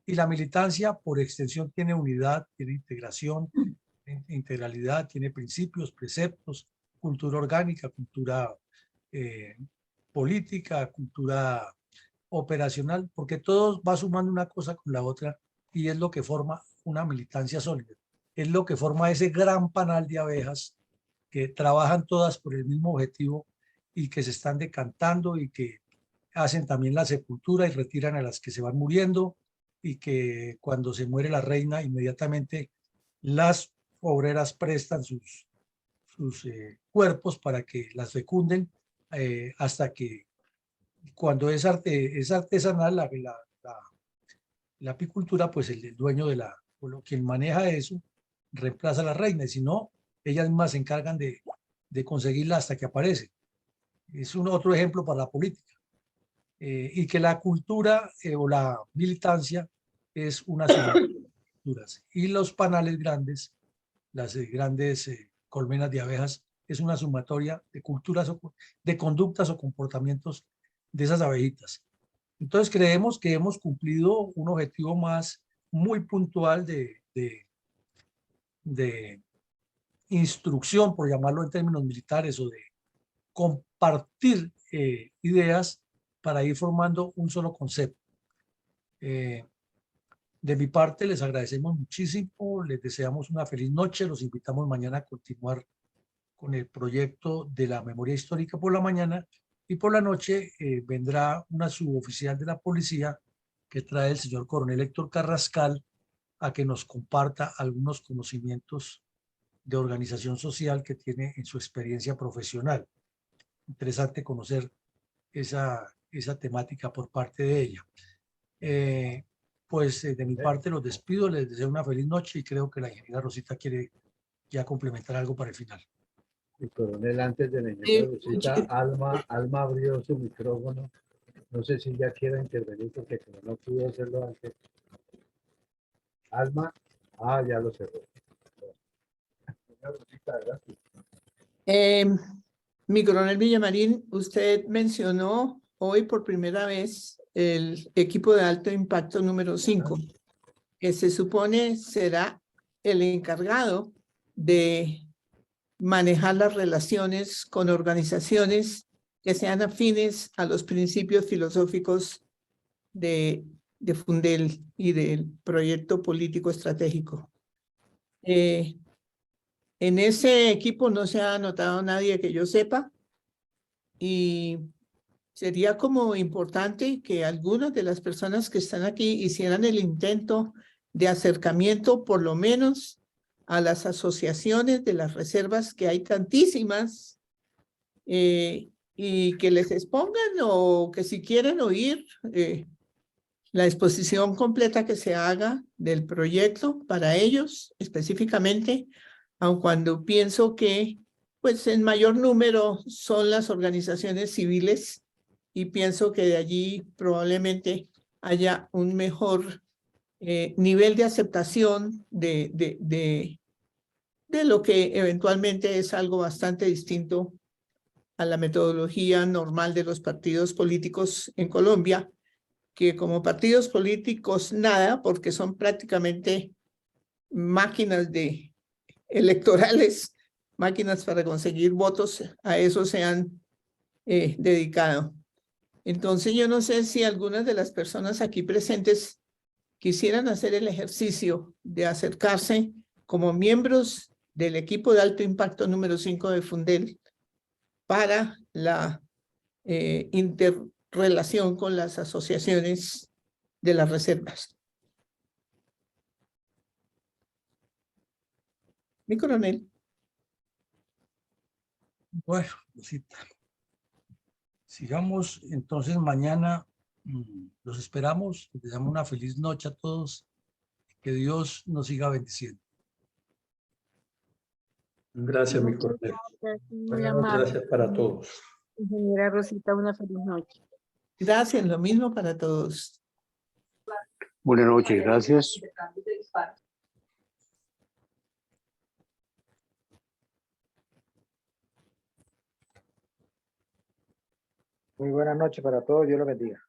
Y la militancia, por extensión, tiene unidad, tiene integración, integralidad, tiene principios, preceptos, cultura orgánica, cultura política, cultura operacional, porque todo va sumando una cosa con la otra y es lo que forma una militancia sólida. Es lo que forma ese gran panal de abejas que trabajan todas por el mismo objetivo y que se están decantando y que hacen también la sepultura y retiran a las que se van muriendo, y que cuando se muere la reina inmediatamente las obreras prestan sus cuerpos para que las fecunden, hasta que cuando es artesanal la apicultura, pues el dueño de quien maneja eso reemplaza a la reina, y si no, ellas mismas se encargan de conseguirla hasta que aparece. Es otro ejemplo para la política. Y que la cultura o la militancia es una suma de culturas. Y los panales grandes, las grandes colmenas de abejas, es una sumatoria de culturas, de conductas o comportamientos de esas abejitas. Entonces creemos que hemos cumplido un objetivo más muy puntual de instrucción, por llamarlo en términos militares, o de compartir ideas para ir formando un solo concepto. De mi parte, les agradecemos muchísimo, les deseamos una feliz noche, los invitamos mañana a continuar con el proyecto de la memoria histórica por la mañana, y por la noche vendrá una suboficial de la policía que trae el señor coronel Héctor Carrascal a que nos comparta algunos conocimientos de organización social que tiene en su experiencia profesional. Interesante conocer esa temática por parte de ella. Pues de mi parte los despido, les deseo una feliz noche y creo que la ingeniera Rosita quiere ya complementar algo para el final. El coronel, antes de la ingeniera Rosita, Alma abrió su micrófono. No sé si ya quiere intervenir porque como no pudo hacerlo antes. Alma, ya lo cerró. Mi coronel Villamarín, usted mencionó hoy por primera vez el equipo de alto impacto número 5, que se supone será el encargado de manejar las relaciones con organizaciones que sean afines a los principios filosóficos de Fundel y del proyecto político estratégico. En ese equipo no se ha anotado nadie que yo sepa, y sería como importante que algunas de las personas que están aquí hicieran el intento de acercamiento, por lo menos a las asociaciones de las reservas, que hay tantísimas, y que les expongan, o que si quieren oír la exposición completa que se haga del proyecto para ellos específicamente, aun cuando pienso que pues en mayor número son las organizaciones civiles, y pienso que de allí probablemente haya un mejor nivel de aceptación de lo que eventualmente es algo bastante distinto a la metodología normal de los partidos políticos en Colombia, que como partidos políticos nada, porque son prácticamente máquinas electorales, máquinas para conseguir votos, a eso se han dedicado. Entonces yo no sé si algunas de las personas aquí presentes quisieran hacer el ejercicio de acercarse como miembros del equipo de alto impacto número 5 de Fundel para la interrelación con las asociaciones de las reservas. Mi coronel. Bueno, Rosita, sigamos entonces mañana. Los esperamos. Les deseamos una feliz noche a todos. Que Dios nos siga bendiciendo. Gracias, mi coronel. Gracias, muy amable. Gracias para todos. Ingeniera Rosita, una feliz noche. Gracias, lo mismo para todos. Buenas noches, gracias. Muy buenas noches para todos. Dios los bendiga.